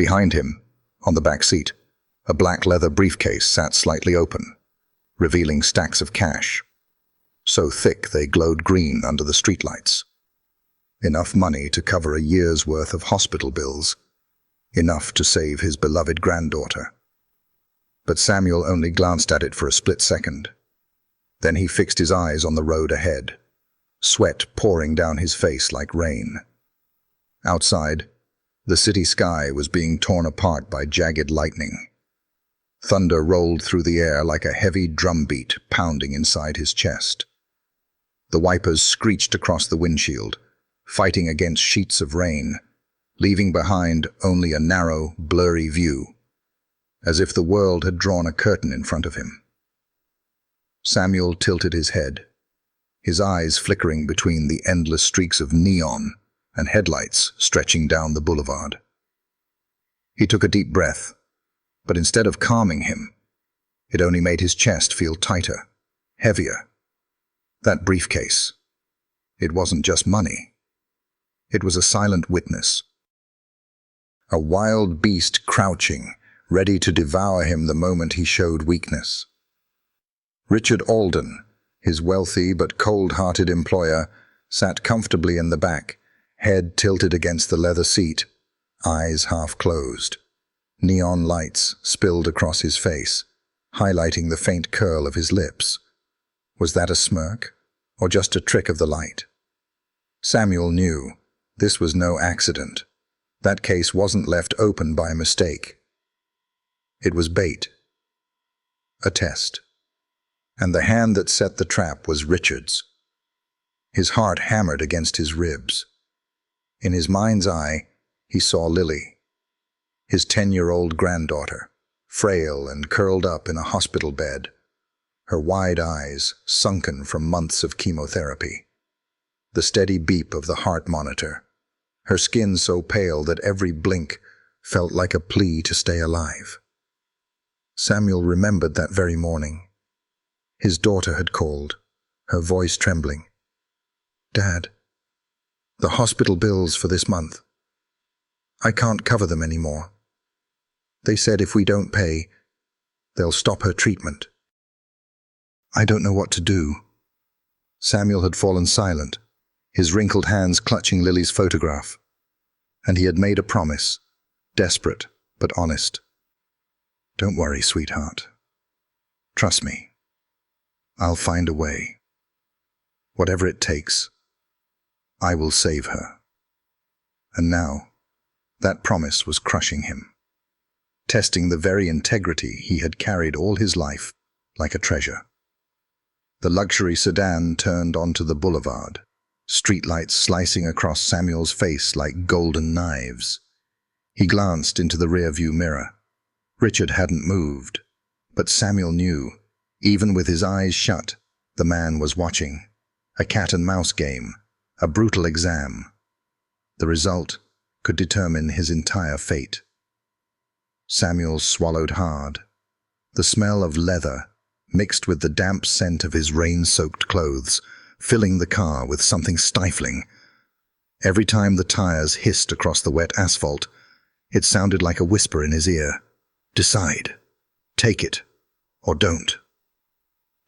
Behind him, on the back seat, a black leather briefcase sat slightly open, revealing stacks of cash, so thick they glowed green under the streetlights. Enough money to cover a year's worth of hospital bills, enough to save his beloved granddaughter. But Samuel only glanced at it for a split second. Then he fixed his eyes on the road ahead, sweat pouring down his face like rain. Outside, the city sky was being torn apart by jagged lightning. Thunder rolled through the air like a heavy drumbeat pounding inside his chest. The wipers screeched across the windshield, fighting against sheets of rain, leaving behind only a narrow, blurry view, as if the world had drawn a curtain in front of him. Samuel tilted his head, his eyes flickering between the endless streaks of neon and headlights stretching down the boulevard. He took a deep breath, but instead of calming him, it only made his chest feel tighter, heavier. That briefcase, it wasn't just money. It was a silent witness. A wild beast crouching, ready to devour him the moment he showed weakness. Richard Alden, his wealthy but cold-hearted employer, sat comfortably in the back, head tilted against the leather seat, eyes half closed. Neon lights spilled across his face, highlighting the faint curl of his lips. Was that a smirk, or just a trick of the light? Samuel knew this was no accident. That case wasn't left open by mistake. It was bait. A test. And the hand that set the trap was Richard's. His heart hammered against his ribs. In his mind's eye, he saw Lily, his 10-year-old granddaughter, frail and curled up in a hospital bed, her wide eyes sunken from months of chemotherapy. The steady beep of the heart monitor, her skin so pale that every blink felt like a plea to stay alive. Samuel remembered that very morning. His daughter had called, her voice trembling. "Dad, the hospital bills for this month. I can't cover them anymore. They said if we don't pay, they'll stop her treatment." "I don't know what to do." Samuel had fallen silent, his wrinkled hands clutching Lily's photograph. And he had made a promise, desperate but honest. "Don't worry, sweetheart. Trust me. I'll find a way. Whatever it takes, I will save her." And now, that promise was crushing him, testing the very integrity he had carried all his life like a treasure. The luxury sedan turned onto the boulevard, streetlights slicing across Samuel's face like golden knives. He glanced into the rearview mirror. Richard hadn't moved, but Samuel knew, even with his eyes shut, the man was watching. A cat-and-mouse game, a brutal exam. The result could determine his entire fate. Samuel swallowed hard. The smell of leather, mixed with the damp scent of his rain-soaked clothes, filling the car with something stifling. Every time the tires hissed across the wet asphalt, it sounded like a whisper in his ear. Decide. Take it, or don't.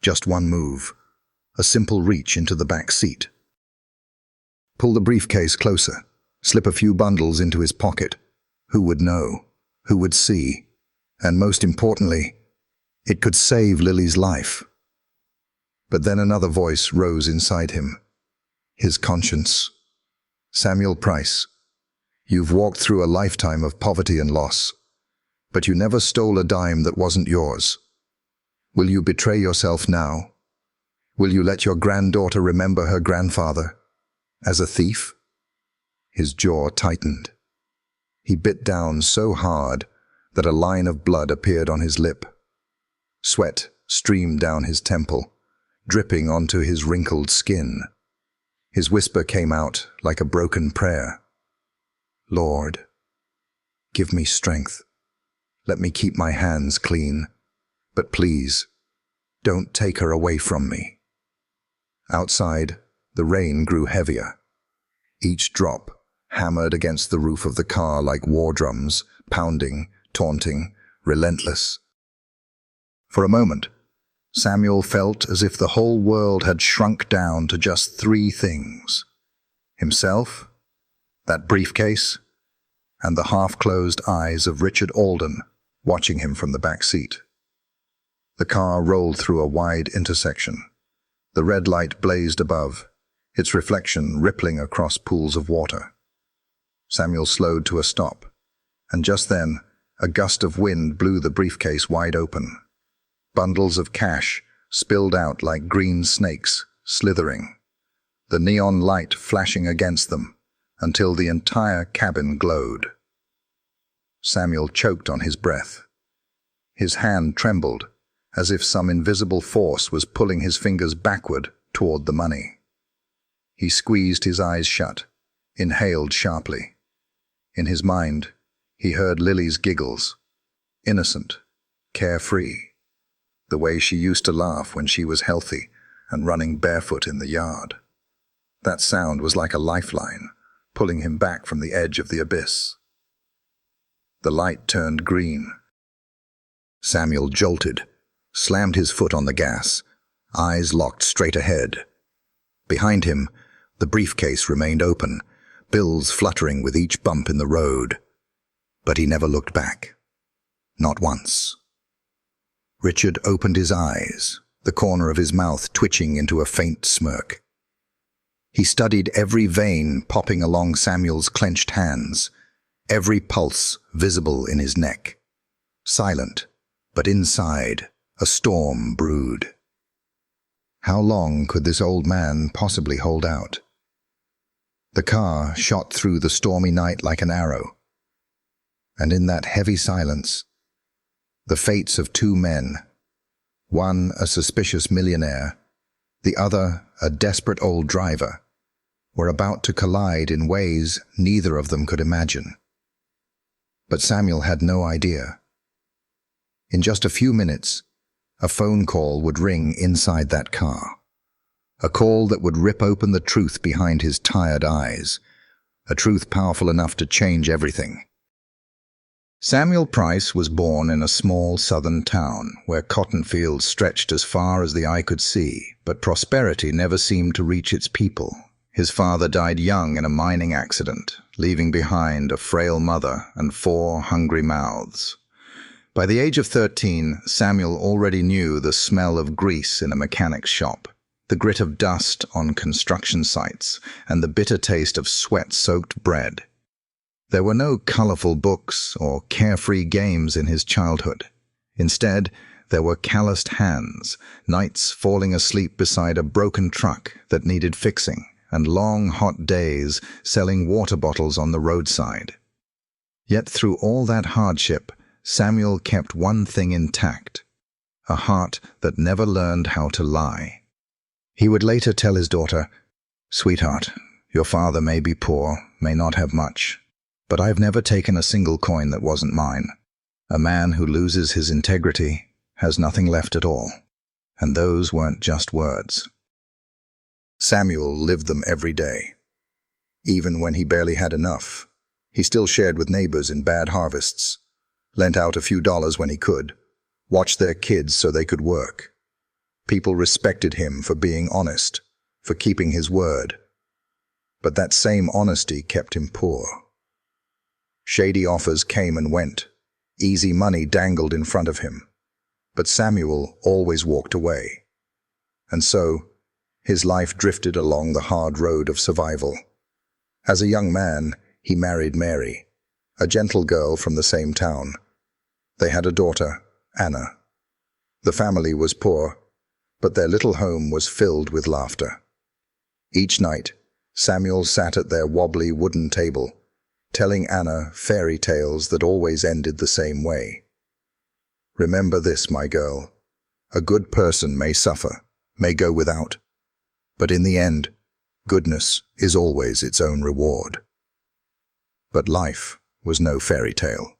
Just one move, a simple reach into the back seat. Pull the briefcase closer, slip a few bundles into his pocket. Who would know? Who would see? And most importantly, it could save Lily's life. But then another voice rose inside him. His conscience. "Samuel Price, you've walked through a lifetime of poverty and loss, but you never stole a dime that wasn't yours. Will you betray yourself now? Will you let your granddaughter remember her grandfather as a thief?" His jaw tightened. He bit down so hard that a line of blood appeared on his lip. Sweat streamed down his temple, dripping onto his wrinkled skin. His whisper came out like a broken prayer. "Lord, give me strength. Let me keep my hands clean. But please, don't take her away from me." Outside, the rain grew heavier. Each drop hammered against the roof of the car like war drums, pounding, taunting, relentless. For a moment, Samuel felt as if the whole world had shrunk down to just three things: himself, that briefcase, and the half-closed eyes of Richard Alden watching him from the back seat. The car rolled through a wide intersection. The red light blazed above, its reflection rippling across pools of water. Samuel slowed to a stop, and just then, a gust of wind blew the briefcase wide open. Bundles of cash spilled out like green snakes, slithering, the neon light flashing against them until the entire cabin glowed. Samuel choked on his breath. His hand trembled, as if some invisible force was pulling his fingers backward toward the money. He squeezed his eyes shut, inhaled sharply. In his mind, he heard Lily's giggles, innocent, carefree, the way she used to laugh when she was healthy and running barefoot in the yard. That sound was like a lifeline, pulling him back from the edge of the abyss. The light turned green. Samuel jolted, slammed his foot on the gas, eyes locked straight ahead. Behind him, the briefcase remained open, bills fluttering with each bump in the road. But he never looked back. Not once. Richard opened his eyes, the corner of his mouth twitching into a faint smirk. He studied every vein popping along Samuel's clenched hands, every pulse visible in his neck. Silent, but inside, a storm brewed. How long could this old man possibly hold out? The car shot through the stormy night like an arrow. And in that heavy silence, the fates of two men, one a suspicious millionaire, the other a desperate old driver, were about to collide in ways neither of them could imagine. But Samuel had no idea. In just a few minutes, a phone call would ring inside that car. A call that would rip open the truth behind his tired eyes, a truth powerful enough to change everything. Samuel Price was born in a small southern town where cotton fields stretched as far as the eye could see, but prosperity never seemed to reach its people. His father died young in a mining accident, leaving behind a frail mother and 4 hungry mouths. By the age of 13, Samuel already knew the smell of grease in a mechanic's shop, the grit of dust on construction sites, and the bitter taste of sweat-soaked bread. There were no colorful books or carefree games in his childhood. Instead, there were calloused hands, nights falling asleep beside a broken truck that needed fixing, and long hot days selling water bottles on the roadside. Yet through all that hardship, Samuel kept one thing intact, a heart that never learned how to lie. He would later tell his daughter, "Sweetheart, your father may be poor, may not have much, but I've never taken a single coin that wasn't mine. A man who loses his integrity has nothing left at all." And those weren't just words. Samuel lived them every day. Even when he barely had enough, he still shared with neighbors in bad harvests, lent out a few dollars when he could, watched their kids so they could work. People respected him for being honest, for keeping his word. But that same honesty kept him poor. Shady offers came and went. Easy money dangled in front of him. But Samuel always walked away. And so, his life drifted along the hard road of survival. As a young man, he married Mary, a gentle girl from the same town. They had a daughter, Anna. The family was poor, but their little home was filled with laughter. Each night, Samuel sat at their wobbly wooden table, telling Anna fairy tales that always ended the same way. "Remember this, my girl. A good person may suffer, may go without. But in the end, goodness is always its own reward." But life was no fairy tale.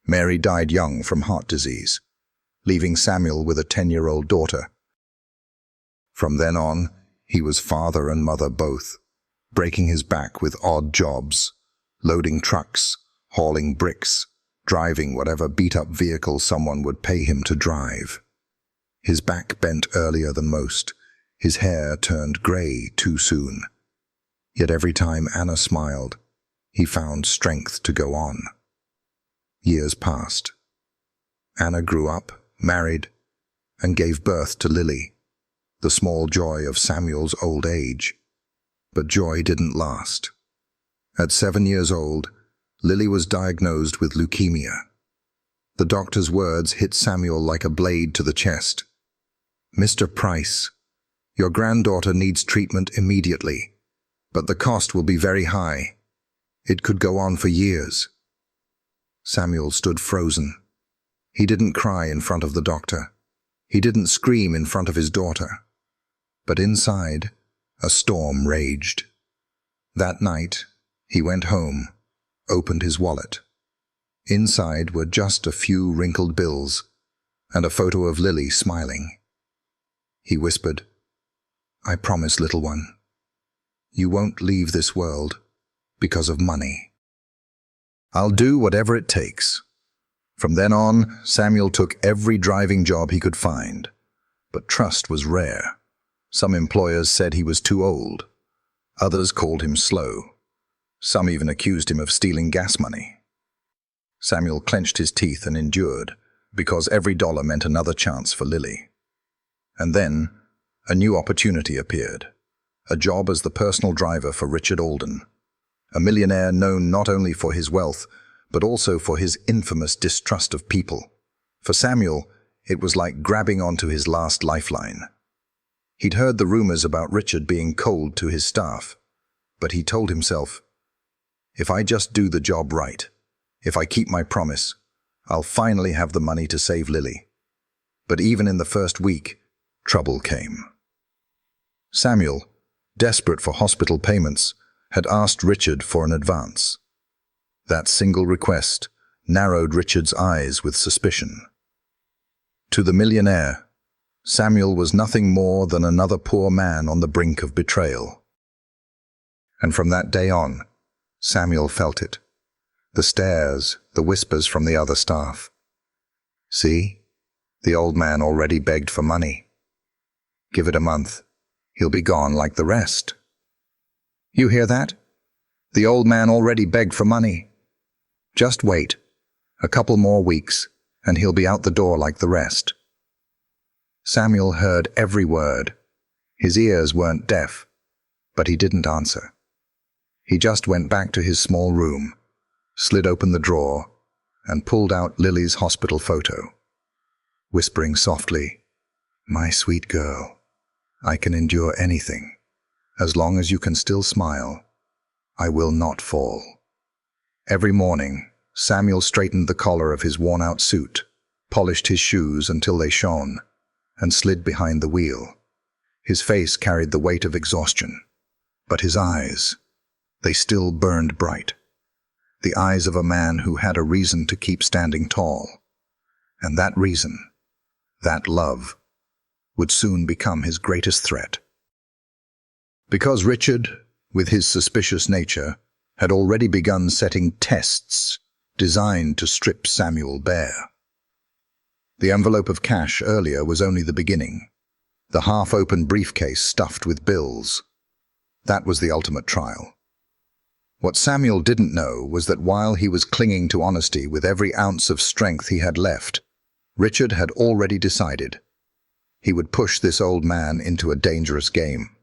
Mary died young from heart disease, leaving Samuel with a 10-year-old daughter. From then on, he was father and mother both, breaking his back with odd jobs, loading trucks, hauling bricks, driving whatever beat-up vehicle someone would pay him to drive. His back bent earlier than most, his hair turned grey too soon. Yet every time Anna smiled, he found strength to go on. Years passed. Anna grew up, married, and gave birth to Lily, the small joy of Samuel's old age. But joy didn't last. At 7 years old, Lily was diagnosed with leukemia. The doctor's words hit Samuel like a blade to the chest. "Mr. Price, your granddaughter needs treatment immediately, but the cost will be very high. It could go on for years." Samuel stood frozen. He didn't cry in front of the doctor. He didn't scream in front of his daughter. But inside, a storm raged. That night, he went home, opened his wallet. Inside were just a few wrinkled bills and a photo of Lily smiling. He whispered, "I promise, little one, you won't leave this world because of money. I'll do whatever it takes." From then on, Samuel took every driving job he could find, but trust was rare. Some employers said he was too old. Others called him slow. Some even accused him of stealing gas money. Samuel clenched his teeth and endured, because every dollar meant another chance for Lily. And then, a new opportunity appeared. A job as the personal driver for Richard Alden, a millionaire known not only for his wealth, but also for his infamous distrust of people. For Samuel, it was like grabbing onto his last lifeline. He'd heard the rumors about Richard being cold to his staff, but he told himself, "If I just do the job right, if I keep my promise, I'll finally have the money to save Lily." But even in the first week, trouble came. Samuel, desperate for hospital payments, had asked Richard for an advance. That single request narrowed Richard's eyes with suspicion. To the millionaire, Samuel was nothing more than another poor man on the brink of betrayal. And from that day on, Samuel felt it. The stares, the whispers from the other staff. "See, the old man already begged for money. Give it a month. He'll be gone like the rest." "You hear that? The old man already begged for money. Just wait. A couple more weeks, and he'll be out the door like the rest." Samuel heard every word. His ears weren't deaf, but he didn't answer. He just went back to his small room, slid open the drawer, and pulled out Lily's hospital photo, whispering softly, "My sweet girl, I can endure anything. As long as you can still smile, I will not fall." Every morning, Samuel straightened the collar of his worn-out suit, polished his shoes until they shone, and slid behind the wheel. His face carried the weight of exhaustion, but his eyes, they still burned bright. The eyes of a man who had a reason to keep standing tall. And that reason, that love, would soon become his greatest threat. Because Richard, with his suspicious nature, had already begun setting tests designed to strip Samuel bare. The envelope of cash earlier was only the beginning. The half-open briefcase stuffed with bills. That was the ultimate trial. What Samuel didn't know was that while he was clinging to honesty with every ounce of strength he had left, Richard had already decided he would push this old man into a dangerous game.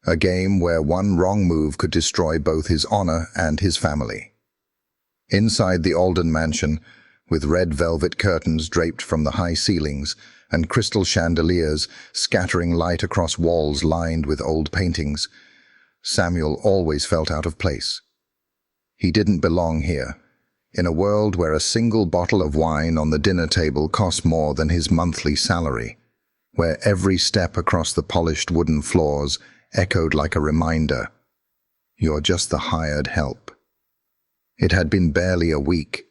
A game where one wrong move could destroy both his honor and his family. Inside the Alden mansion, with red velvet curtains draped from the high ceilings and crystal chandeliers scattering light across walls lined with old paintings, Samuel always felt out of place. He didn't belong here, in a world where a single bottle of wine on the dinner table cost more than his monthly salary, where every step across the polished wooden floors echoed like a reminder, "You're just the hired help." It had been barely a week,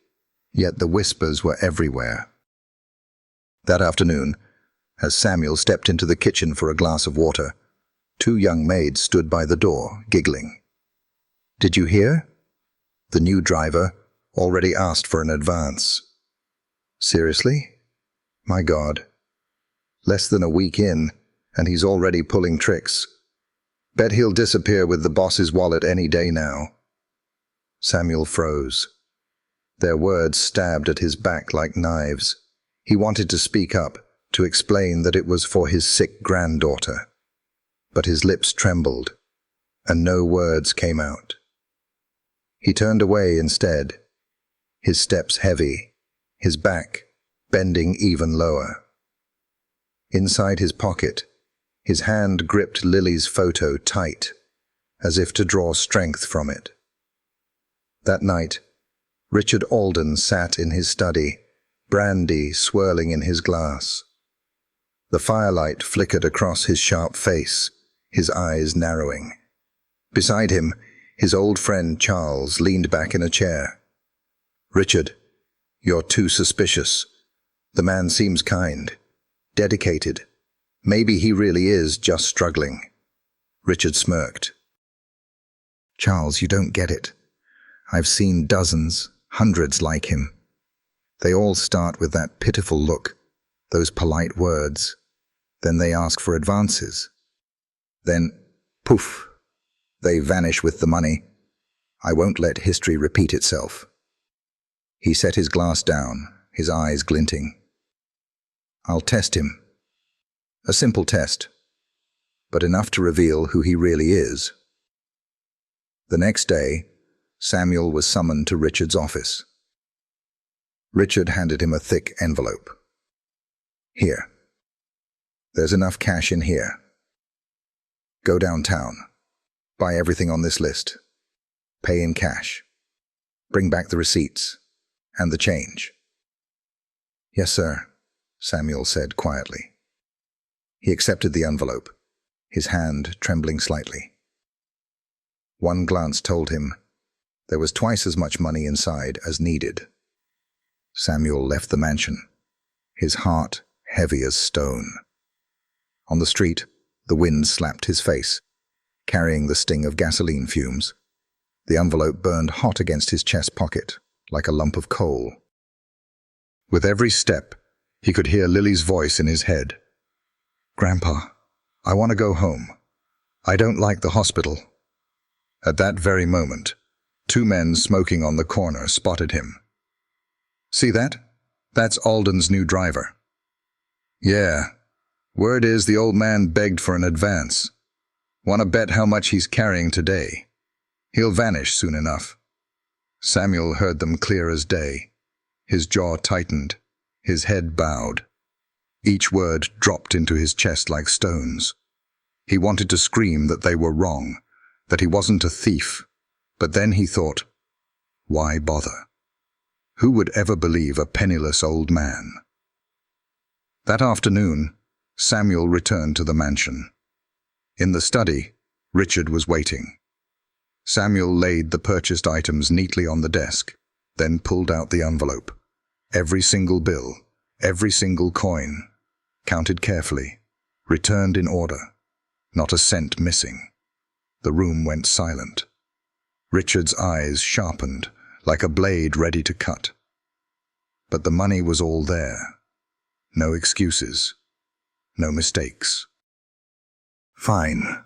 yet the whispers were everywhere. That afternoon, as Samuel stepped into the kitchen for a glass of water, 2 young maids stood by the door, giggling. "Did you hear? The new driver, Already asked for an advance. Seriously? My God. Less than a week in, and he's already pulling tricks. Bet he'll disappear with the boss's wallet any day now. Samuel froze. Their words stabbed at his back like knives. He wanted to speak up, to explain that it was for his sick granddaughter. But his lips trembled, and no words came out. He turned away instead, his steps heavy, his back bending even lower. Inside his pocket, his hand gripped Lily's photo tight, as if to draw strength from it. That night, Richard Alden sat in his study, brandy swirling in his glass. The firelight flickered across his sharp face, his eyes narrowing. Beside him, his old friend Charles leaned back in a chair. "Richard, you're too suspicious. The man seems kind, dedicated. Maybe he really is just struggling." Richard smirked. "Charles, you don't get it. I've seen dozens, hundreds like him. They all start with that pitiful look, those polite words. Then they ask for advances. Then, poof, they vanish with the money. I won't let history repeat itself." He set his glass down, his eyes glinting. "I'll test him. A simple test, but enough to reveal who he really is." The next day, Samuel was summoned to Richard's office. Richard handed him a thick envelope. "Here. There's enough cash in here. Go downtown. Buy everything on this list. Pay in cash. Bring back the receipts and the change." "Yes, sir," Samuel said quietly. He accepted the envelope, his hand trembling slightly. One glance told him there was twice as much money inside as needed. Samuel left the mansion, his heart heavy as stone. On the street, the wind slapped his face, carrying the sting of gasoline fumes. The envelope burned hot against his chest pocket, like a lump of coal. With every step, he could hear Lily's voice in his head. "Grandpa, I want to go home. I don't like the hospital." At that very moment, two men smoking on the corner spotted him. "See that? That's Alden's new driver." "Yeah. Word is the old man begged for an advance. Want to bet how much he's carrying today? He'll vanish soon enough." Samuel heard them clear as day. His jaw tightened, his head bowed. Each word dropped into his chest like stones. He wanted to scream that they were wrong, that he wasn't a thief, but then he thought, why bother? Who would ever believe a penniless old man? That afternoon, Samuel returned to the mansion. In the study, Richard was waiting. Samuel laid the purchased items neatly on the desk, then pulled out the envelope. Every single bill, every single coin, counted carefully, returned in order, not a cent missing. The room went silent. Richard's eyes sharpened, like a blade ready to cut. But the money was all there. No excuses, no mistakes. "Fine,"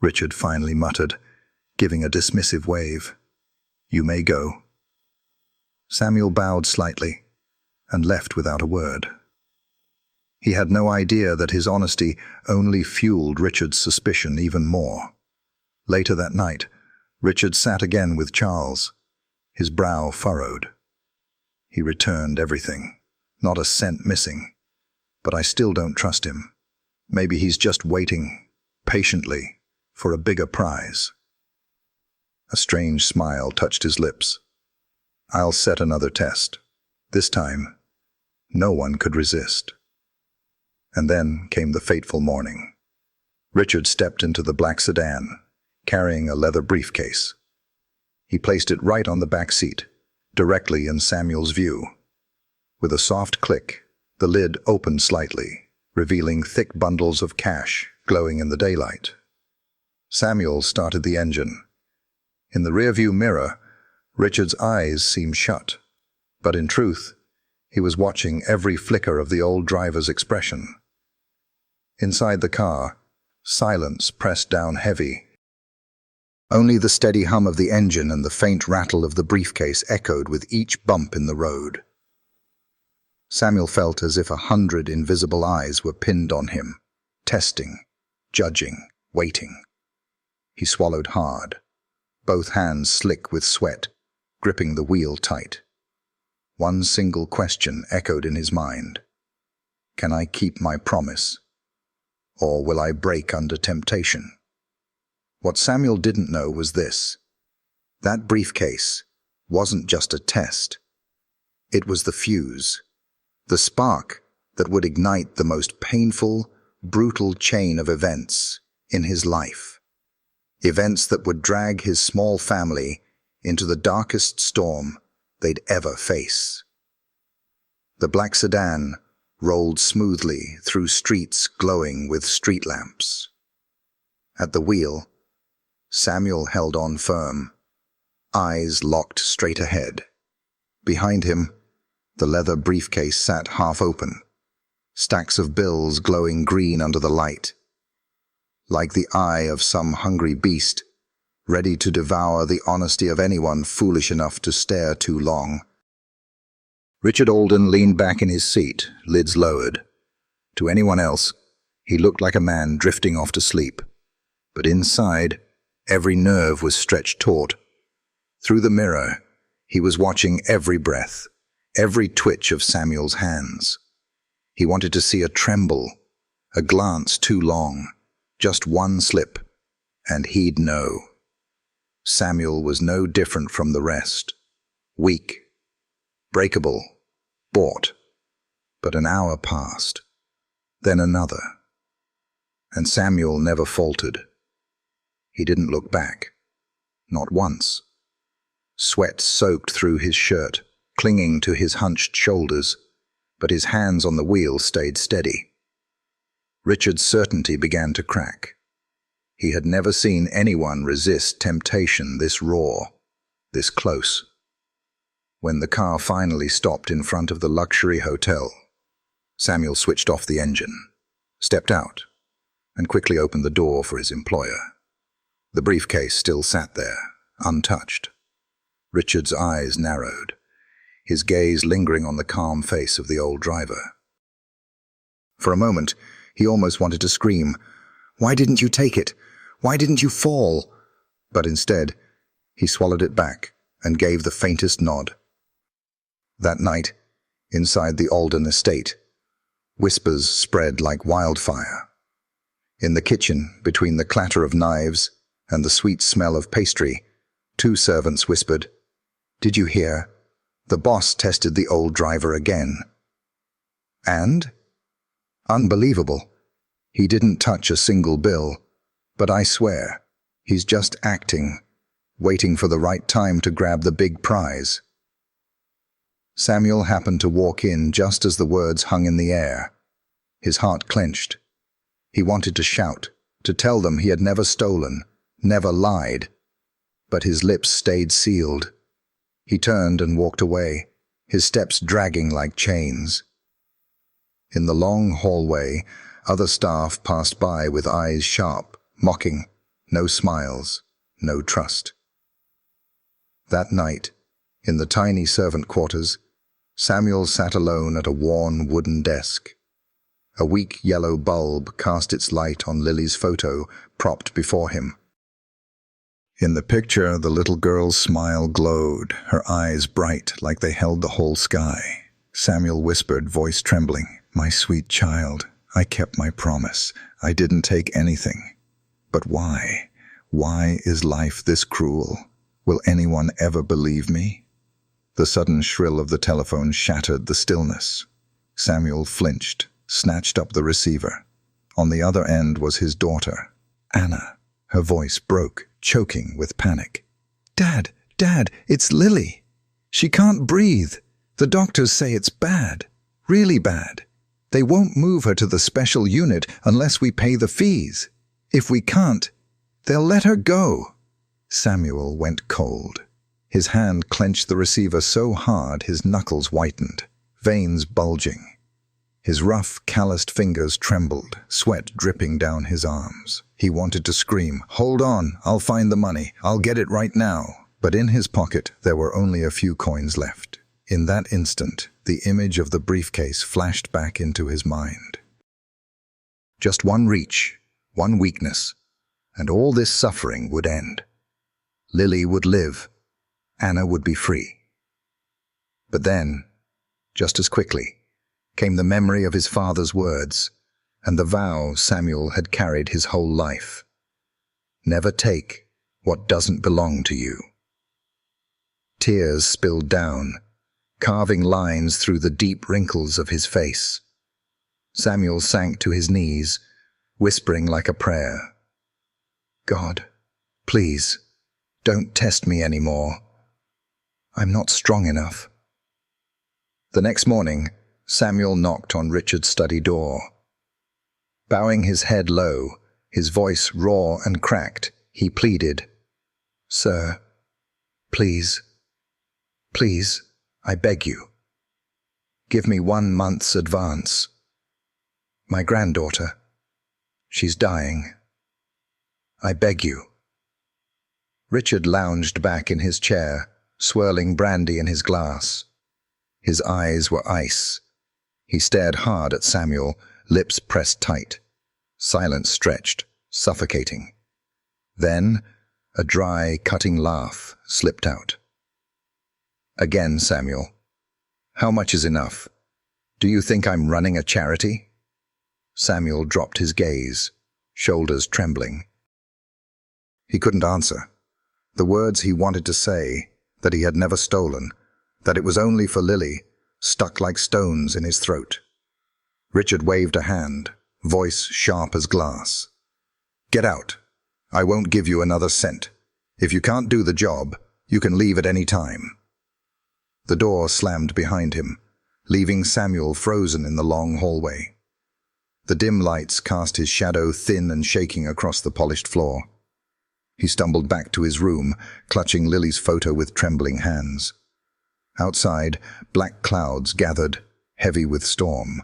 Richard finally muttered, giving a dismissive wave. "You may go." Samuel bowed slightly and left without a word. He had no idea that his honesty only fueled Richard's suspicion even more. Later that night, Richard sat again with Charles, his brow furrowed. "He returned everything, not a cent missing. But I still don't trust him. Maybe he's just waiting, patiently, for a bigger prize." A strange smile touched his lips. "I'll set another test. This time, no one could resist." And then came the fateful morning. Richard stepped into the black sedan, carrying a leather briefcase. He placed it right on the back seat, directly in Samuel's view. With a soft click, the lid opened slightly, revealing thick bundles of cash glowing in the daylight. Samuel started the engine. In the rearview mirror, Richard's eyes seemed shut, but in truth, he was watching every flicker of the old driver's expression. Inside the car, silence pressed down heavy. Only the steady hum of the engine and the faint rattle of the briefcase echoed with each bump in the road. Samuel felt as if 100 invisible eyes were pinned on him, testing, judging, waiting. He swallowed hard, both hands slick with sweat, gripping the wheel tight. One single question echoed in his mind. Can I keep my promise? Or will I break under temptation? What Samuel didn't know was this. That briefcase wasn't just a test. It was the fuse, the spark that would ignite the most painful, brutal chain of events in his life. Events that would drag his small family into the darkest storm they'd ever face. The black sedan rolled smoothly through streets glowing with street lamps. At the wheel, Samuel held on firm, eyes locked straight ahead. Behind him, the leather briefcase sat half open, stacks of bills glowing green under the light. Like the eye of some hungry beast, ready to devour the honesty of anyone foolish enough to stare too long. Richard Alden leaned back in his seat, lids lowered. To anyone else, he looked like a man drifting off to sleep. But inside, every nerve was stretched taut. Through the mirror, he was watching every breath, every twitch of Samuel's hands. He wanted to see a tremble, a glance too long, just one slip, and he'd know. Samuel was no different from the rest. Weak, breakable, bought. But an hour passed, then another. And Samuel never faltered. He didn't look back. Not once. Sweat soaked through his shirt, clinging to his hunched shoulders, but his hands on the wheel stayed steady. Richard's certainty began to crack. He had never seen anyone resist temptation this raw, this close. When the car finally stopped in front of the luxury hotel, Samuel switched off the engine, stepped out, and quickly opened the door for his employer. The briefcase still sat there, untouched. Richard's eyes narrowed, his gaze lingering on the calm face of the old driver. For a moment, he almost wanted to scream, "Why didn't you take it? Why didn't you fall?" But instead, he swallowed it back and gave the faintest nod. That night, inside the Alden estate, whispers spread like wildfire. In the kitchen, between the clatter of knives and the sweet smell of pastry, 2 servants whispered, "Did you hear? The boss tested the old driver again." And? Unbelievable. He didn't touch a single bill, but I swear, he's just acting, waiting for the right time to grab the big prize. Samuel happened to walk in just as the words hung in the air. His heart clenched. He wanted to shout, to tell them he had never stolen, never lied. But his lips stayed sealed. He turned and walked away, his steps dragging like chains. In the long hallway, other staff passed by with eyes sharp, mocking, no smiles, no trust. That night, in the tiny servant quarters, Samuel sat alone at a worn wooden desk. A weak yellow bulb cast its light on Lily's photo, propped before him. In the picture, the little girl's smile glowed, her eyes bright like they held the whole sky. Samuel whispered, voice trembling, "My sweet child, I kept my promise. I didn't take anything. But why? Why is life this cruel? Will anyone ever believe me?" The sudden shrill of the telephone shattered the stillness. Samuel flinched, snatched up the receiver. On the other end was his daughter, Anna. Her voice broke, choking with panic. "Dad, Dad, it's Lily. She can't breathe. The doctors say it's bad, really bad. They won't move her to the special unit unless we pay the fees. If we can't, they'll let her go." Samuel went cold. His hand clenched the receiver so hard his knuckles whitened, veins bulging. His rough, calloused fingers trembled, sweat dripping down his arms. He wanted to scream, "Hold on, I'll find the money. I'll get it right now." But in his pocket there were only a few coins left. In that instant, the image of the briefcase flashed back into his mind. Just one reach, one weakness, and all this suffering would end. Lily would live. Anna would be free. But then, just as quickly, came the memory of his father's words and the vow Samuel had carried his whole life. Never take what doesn't belong to you. Tears spilled down, carving lines through the deep wrinkles of his face. Samuel sank to his knees, whispering like a prayer, "God, please, don't test me anymore. I'm not strong enough." The next morning, Samuel knocked on Richard's study door. Bowing his head low, his voice raw and cracked, he pleaded, "Sir, please, please, I beg you. Give me 1 month's advance. My granddaughter, she's dying. I beg you." Richard lounged back in his chair, swirling brandy in his glass. His eyes were ice. He stared hard at Samuel, lips pressed tight, silence stretched, suffocating. Then, a dry, cutting laugh slipped out. "Again, Samuel. How much is enough? Do you think I'm running a charity?" Samuel dropped his gaze, shoulders trembling. He couldn't answer. The words he wanted to say, that he had never stolen, that it was only for Lily, stuck like stones in his throat. Richard waved a hand, voice sharp as glass. "Get out. I won't give you another cent. If you can't do the job, you can leave at any time." The door slammed behind him, leaving Samuel frozen in the long hallway. The dim lights cast his shadow thin and shaking across the polished floor. He stumbled back to his room, clutching Lily's photo with trembling hands. Outside, black clouds gathered, heavy with storm.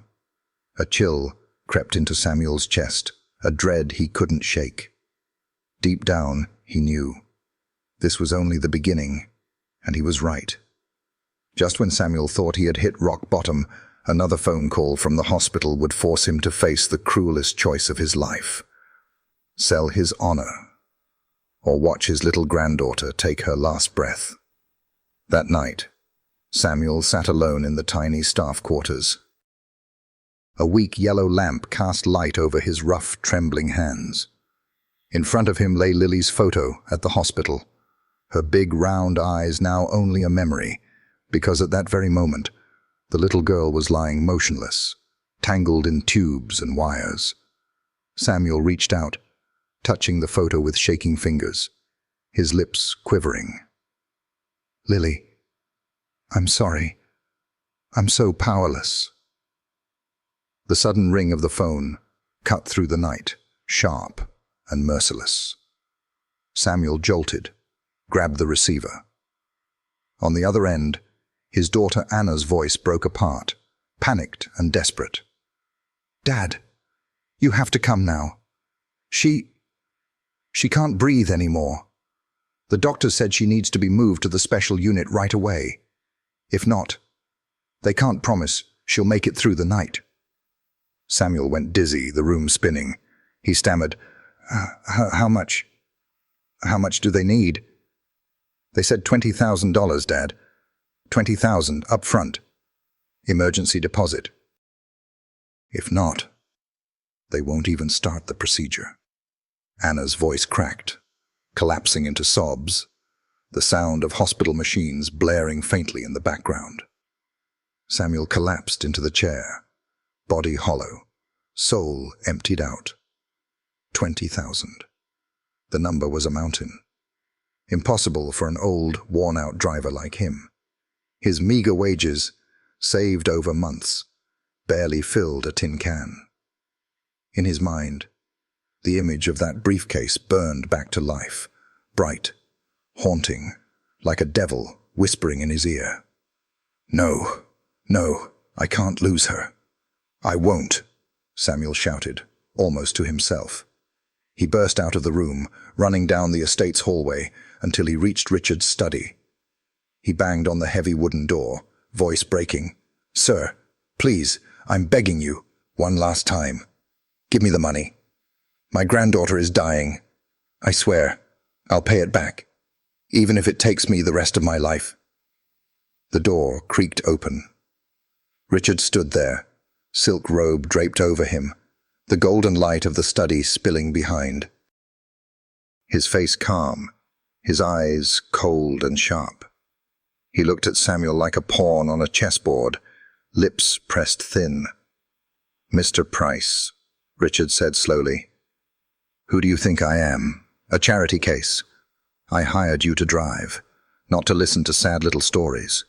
A chill crept into Samuel's chest, a dread he couldn't shake. Deep down, he knew. This was only the beginning, and he was right. Just when Samuel thought he had hit rock bottom, another phone call from the hospital would force him to face the cruelest choice of his life. Sell his honor, or watch his little granddaughter take her last breath. That night, Samuel sat alone in the tiny staff quarters. A weak yellow lamp cast light over his rough, trembling hands. In front of him lay Lily's photo at the hospital, her big round eyes now only a memory, because at that very moment, the little girl was lying motionless, tangled in tubes and wires. Samuel reached out, touching the photo with shaking fingers, his lips quivering. "Lily, I'm sorry. I'm so powerless." The sudden ring of the phone cut through the night, sharp and merciless. Samuel jolted, grabbed the receiver. On the other end, his daughter Anna's voice broke apart, panicked and desperate. "Dad, you have to come now. She can't breathe anymore. The doctor said she needs to be moved to the special unit right away. If not, they can't promise she'll make it through the night." Samuel went dizzy, the room spinning. He stammered, How much do they need?" "They said $20,000, Dad. 20,000 up front. Emergency deposit. If not, they won't even start the procedure." Anna's voice cracked, collapsing into sobs, the sound of hospital machines blaring faintly in the background. Samuel collapsed into the chair, body hollow, soul emptied out. 20,000. The number was a mountain. Impossible for an old, worn-out driver like him. His meager wages, saved over months, barely filled a tin can. In his mind, the image of that briefcase burned back to life, bright, haunting, like a devil whispering in his ear. "No, no, I can't lose her. I won't," Samuel shouted, almost to himself. He burst out of the room, running down the estate's hallway until he reached Richard's study. He banged on the heavy wooden door, voice breaking. "Sir, please, I'm begging you, one last time. Give me the money. My granddaughter is dying. I swear, I'll pay it back, even if it takes me the rest of my life." The door creaked open. Richard stood there, silk robe draped over him, the golden light of the study spilling behind. His face calm, his eyes cold and sharp. He looked at Samuel like a pawn on a chessboard, lips pressed thin. "Mr. Price," Richard said slowly, "who do you think I am? A charity case. I hired you to drive, not to listen to sad little stories.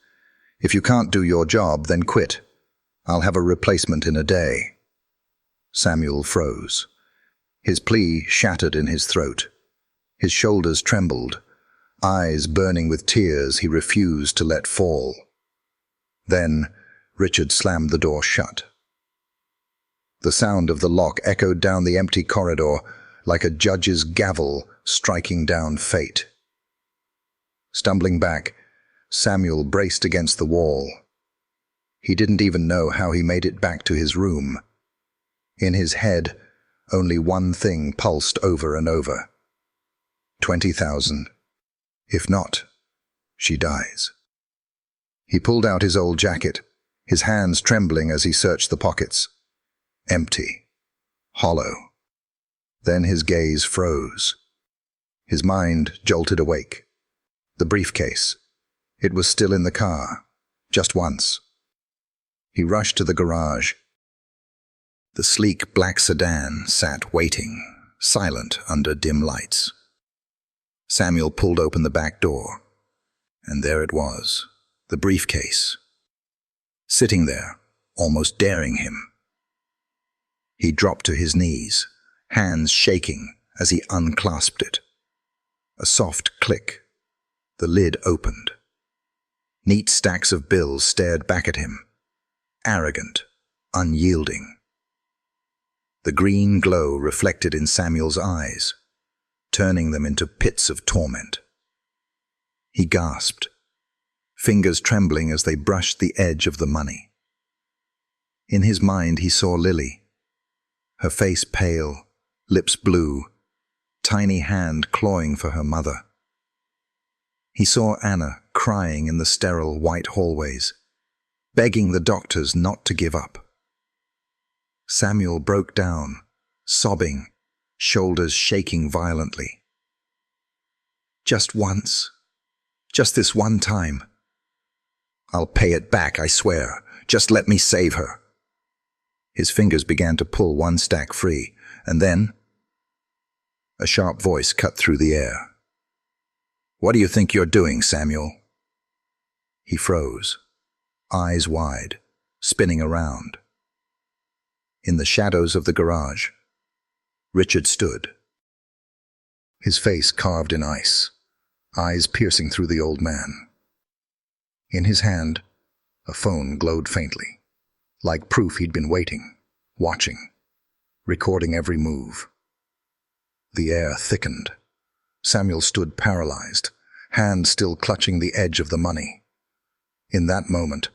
If you can't do your job, then quit. I'll have a replacement in a day." Samuel froze. His plea shattered in his throat. His shoulders trembled, eyes burning with tears he refused to let fall. Then Richard slammed the door shut. The sound of the lock echoed down the empty corridor like a judge's gavel striking down fate. Stumbling back, Samuel braced against the wall. He didn't even know how he made it back to his room. In his head, only one thing pulsed over and over. 20,000. If not, she dies. He pulled out his old jacket, his hands trembling as he searched the pockets. Empty. Hollow. Then his gaze froze. His mind jolted awake. The briefcase. It was still in the car. Just once. He rushed to the garage. The sleek black sedan sat waiting, silent under dim lights. Samuel pulled open the back door, and there it was, the briefcase. Sitting there, almost daring him. He dropped to his knees, hands shaking as he unclasped it. A soft click. The lid opened. Neat stacks of bills stared back at him, arrogant, unyielding. The green glow reflected in Samuel's eyes, turning them into pits of torment. He gasped, fingers trembling as they brushed the edge of the money. In his mind he saw Lily, her face pale, lips blue, tiny hand clawing for her mother. He saw Anna crying in the sterile white hallways, begging the doctors not to give up. Samuel broke down, sobbing, shoulders shaking violently. Just once. Just this one time. I'll pay it back, I swear. Just let me save her. His fingers began to pull one stack free, and then a sharp voice cut through the air. "What do you think you're doing, Samuel?" He froze, eyes wide, spinning around. In the shadows of the garage, Richard stood, his face carved in ice, eyes piercing through the old man. In his hand, a phone glowed faintly, like proof he'd been waiting, watching, recording every move. The air thickened. Samuel stood paralyzed, hand still clutching the edge of the money. In that moment,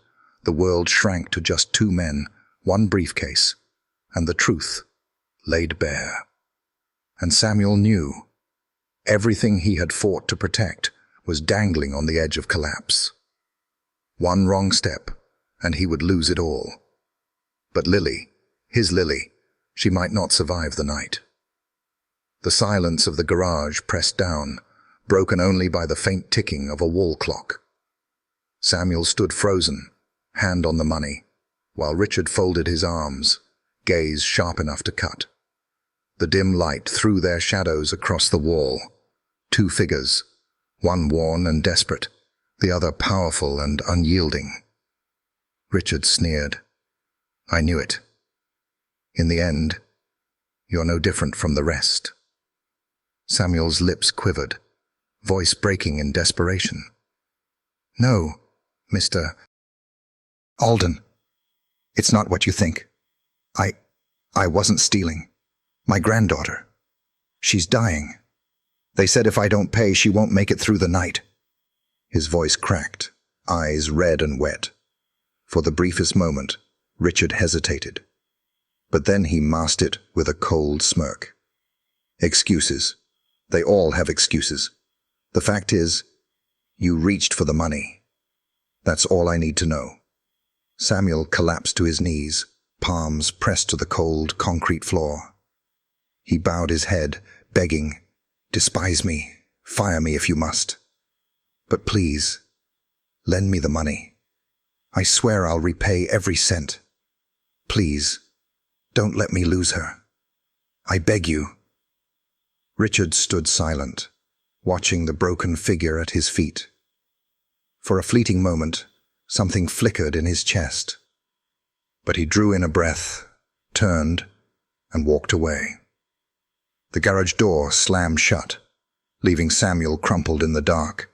the world shrank to just two men, one briefcase, and the truth laid bare. And Samuel knew everything he had fought to protect was dangling on the edge of collapse. One wrong step, and he would lose it all. But Lily, his Lily, she might not survive the night. The silence of the garage pressed down, broken only by the faint ticking of a wall clock. Samuel stood frozen, hand on the money, while Richard folded his arms, gaze sharp enough to cut. The dim light threw their shadows across the wall. Two figures, one worn and desperate, the other powerful and unyielding. Richard sneered. "I knew it. In the end, you're no different from the rest." Samuel's lips quivered, voice breaking in desperation. No, Mr. Alden. It's not what you think. I wasn't stealing. My granddaughter. She's dying. They said if I don't pay, she won't make it through the night. His voice cracked, eyes red and wet. For the briefest moment, Richard hesitated. But then he masked it with a cold smirk. Excuses. They all have excuses. The fact is, you reached for the money. That's all I need to know. Samuel collapsed to his knees, palms pressed to the cold concrete floor. He bowed his head, begging, "Despise me, fire me if you must. But please, lend me the money. I swear I'll repay every cent. Please, don't let me lose her. I beg you." Richard stood silent, watching the broken figure at his feet. For a fleeting moment, something flickered in his chest. But he drew in a breath, turned, and walked away. The garage door slammed shut, leaving Samuel crumpled in the dark,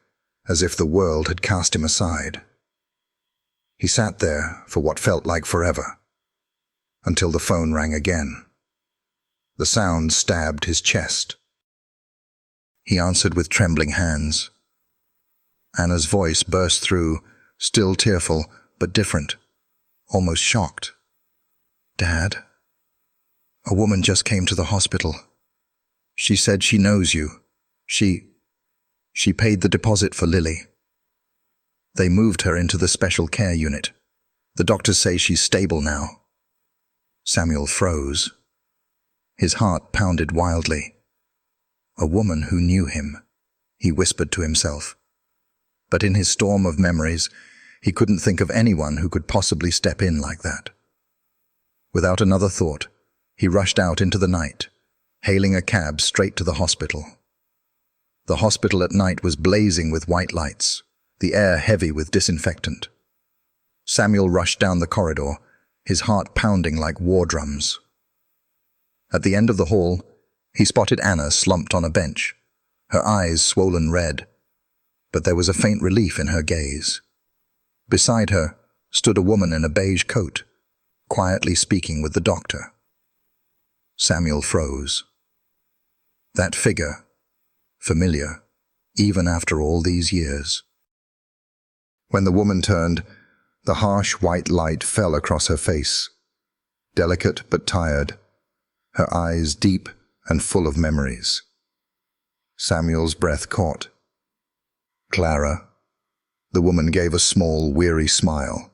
as if the world had cast him aside. He sat there for what felt like forever, until the phone rang again. The sound stabbed his chest. He answered with trembling hands. Anna's voice burst through, still tearful, but different, almost shocked. "Dad, a woman just came to the hospital. She said she knows you. She paid the deposit for Lily. They moved her into the special care unit. The doctors say she's stable now." Samuel froze. His heart pounded wildly. A woman who knew him, he whispered to himself. But in his storm of memories, he couldn't think of anyone who could possibly step in like that. Without another thought, he rushed out into the night, hailing a cab straight to the hospital. The hospital at night was blazing with white lights, the air heavy with disinfectant. Samuel rushed down the corridor, his heart pounding like war drums. At the end of the hall, he spotted Anna slumped on a bench, her eyes swollen red, but there was a faint relief in her gaze. Beside her stood a woman in a beige coat, quietly speaking with the doctor. Samuel froze. That figure, familiar, even after all these years. When the woman turned, the harsh white light fell across her face, delicate but tired, her eyes deep and full of memories. Samuel's breath caught. "Clara." The woman gave a small, weary smile.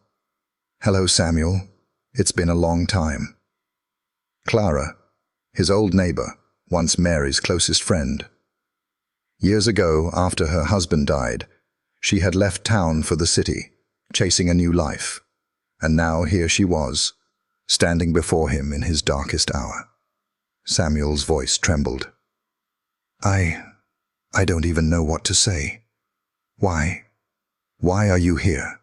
"Hello, Samuel. It's been a long time." Clara, his old neighbor, once Mary's closest friend. Years ago, after her husband died, she had left town for the city, chasing a new life, and now here she was, standing before him in his darkest hour. Samuel's voice trembled. I don't even know what to say. Why are you here?"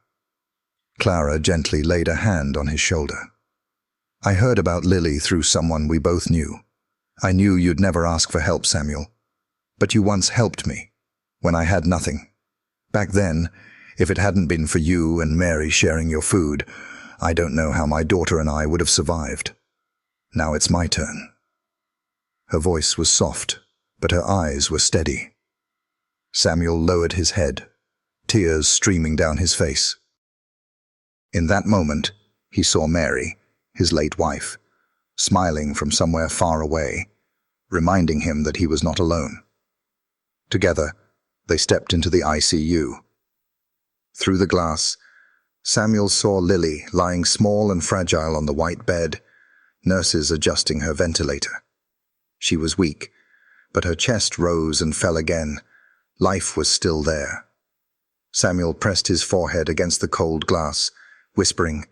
Clara gently laid a hand on his shoulder. "I heard about Lily through someone we both knew. I knew you'd never ask for help, Samuel. But you once helped me, when I had nothing. Back then, if it hadn't been for you and Mary sharing your food, I don't know how my daughter and I would have survived. Now it's my turn." Her voice was soft, but her eyes were steady. Samuel lowered his head, tears streaming down his face. In that moment, he saw Mary, his late wife, smiling from somewhere far away, reminding him that he was not alone. Together, they stepped into the ICU. Through the glass, Samuel saw Lily lying small and fragile on the white bed, nurses adjusting her ventilator. She was weak, but her chest rose and fell again. Life was still there. Samuel pressed his forehead against the cold glass, whispering,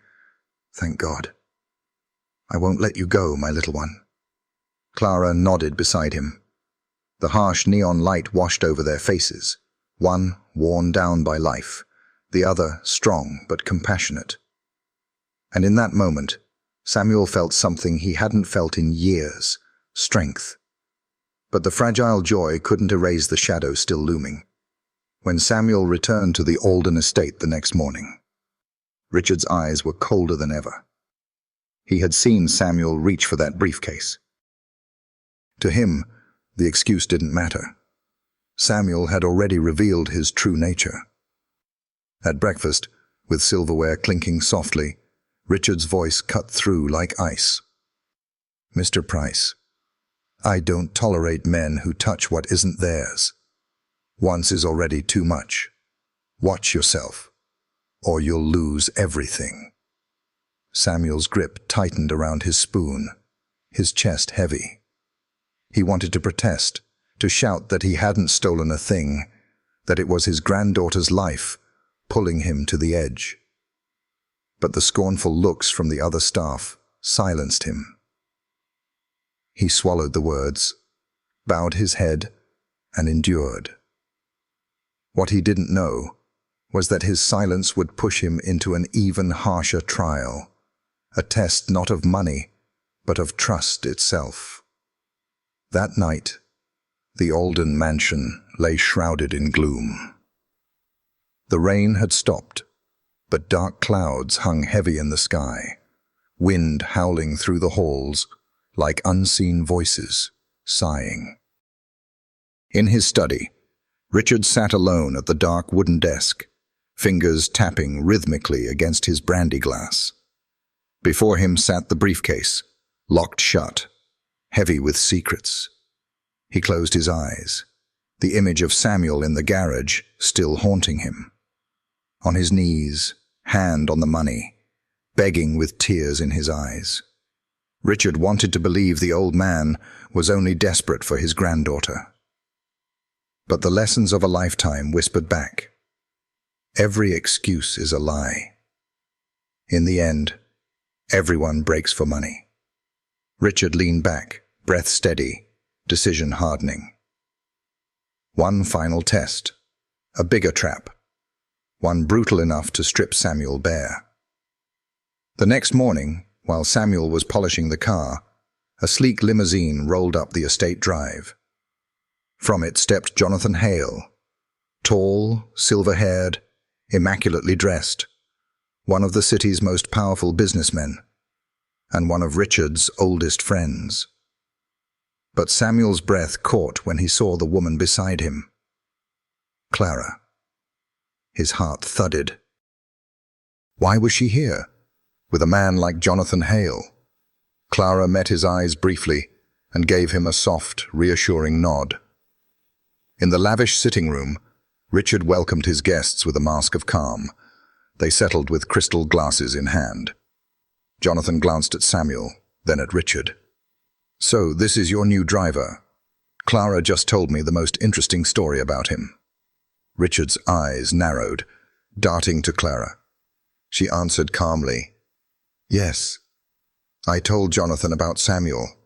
"Thank God. I won't let you go, my little one." Clara nodded beside him. The harsh neon light washed over their faces, one worn down by life, the other strong but compassionate. And in that moment, Samuel felt something he hadn't felt in years, strength. But the fragile joy couldn't erase the shadow still looming. When Samuel returned to the Alden estate the next morning, Richard's eyes were colder than ever. He had seen Samuel reach for that briefcase. To him, the excuse didn't matter. Samuel had already revealed his true nature. At breakfast, with silverware clinking softly, Richard's voice cut through like ice. "Mr. Price, I don't tolerate men who touch what isn't theirs. Once is already too much. Watch yourself, or you'll lose everything." Samuel's grip tightened around his spoon, his chest heavy. He wanted to protest, to shout that he hadn't stolen a thing, that it was his granddaughter's life pulling him to the edge. But the scornful looks from the other staff silenced him. He swallowed the words, bowed his head, and endured. What he didn't know was that his silence would push him into an even harsher trial, a test not of money, but of trust itself. That night, the Alden mansion lay shrouded in gloom. The rain had stopped, but dark clouds hung heavy in the sky, wind howling through the halls like unseen voices, sighing. In his study, Richard sat alone at the dark wooden desk, fingers tapping rhythmically against his brandy glass. Before him sat the briefcase, locked shut, heavy with secrets. He closed his eyes, the image of Samuel in the garage still haunting him. On his knees, hand on the money, begging with tears in his eyes. Richard wanted to believe the old man was only desperate for his granddaughter. But the lessons of a lifetime whispered back. Every excuse is a lie. In the end, everyone breaks for money. Richard leaned back, breath steady, decision hardening. One final test, a bigger trap, one brutal enough to strip Samuel bare. The next morning, while Samuel was polishing the car, a sleek limousine rolled up the estate drive. From it stepped Jonathan Hale, tall, silver-haired, immaculately dressed, one of the city's most powerful businessmen, and one of Richard's oldest friends. But Samuel's breath caught when he saw the woman beside him. Clara. His heart thudded. Why was she here, with a man like Jonathan Hale? Clara met his eyes briefly and gave him a soft, reassuring nod. In the lavish sitting room, Richard welcomed his guests with a mask of calm. They settled with crystal glasses in hand. Jonathan glanced at Samuel, then at Richard. "So, this is your new driver. Clara just told me the most interesting story about him." Richard's eyes narrowed, darting to Clara. She answered calmly, "Yes. I told Jonathan about Samuel,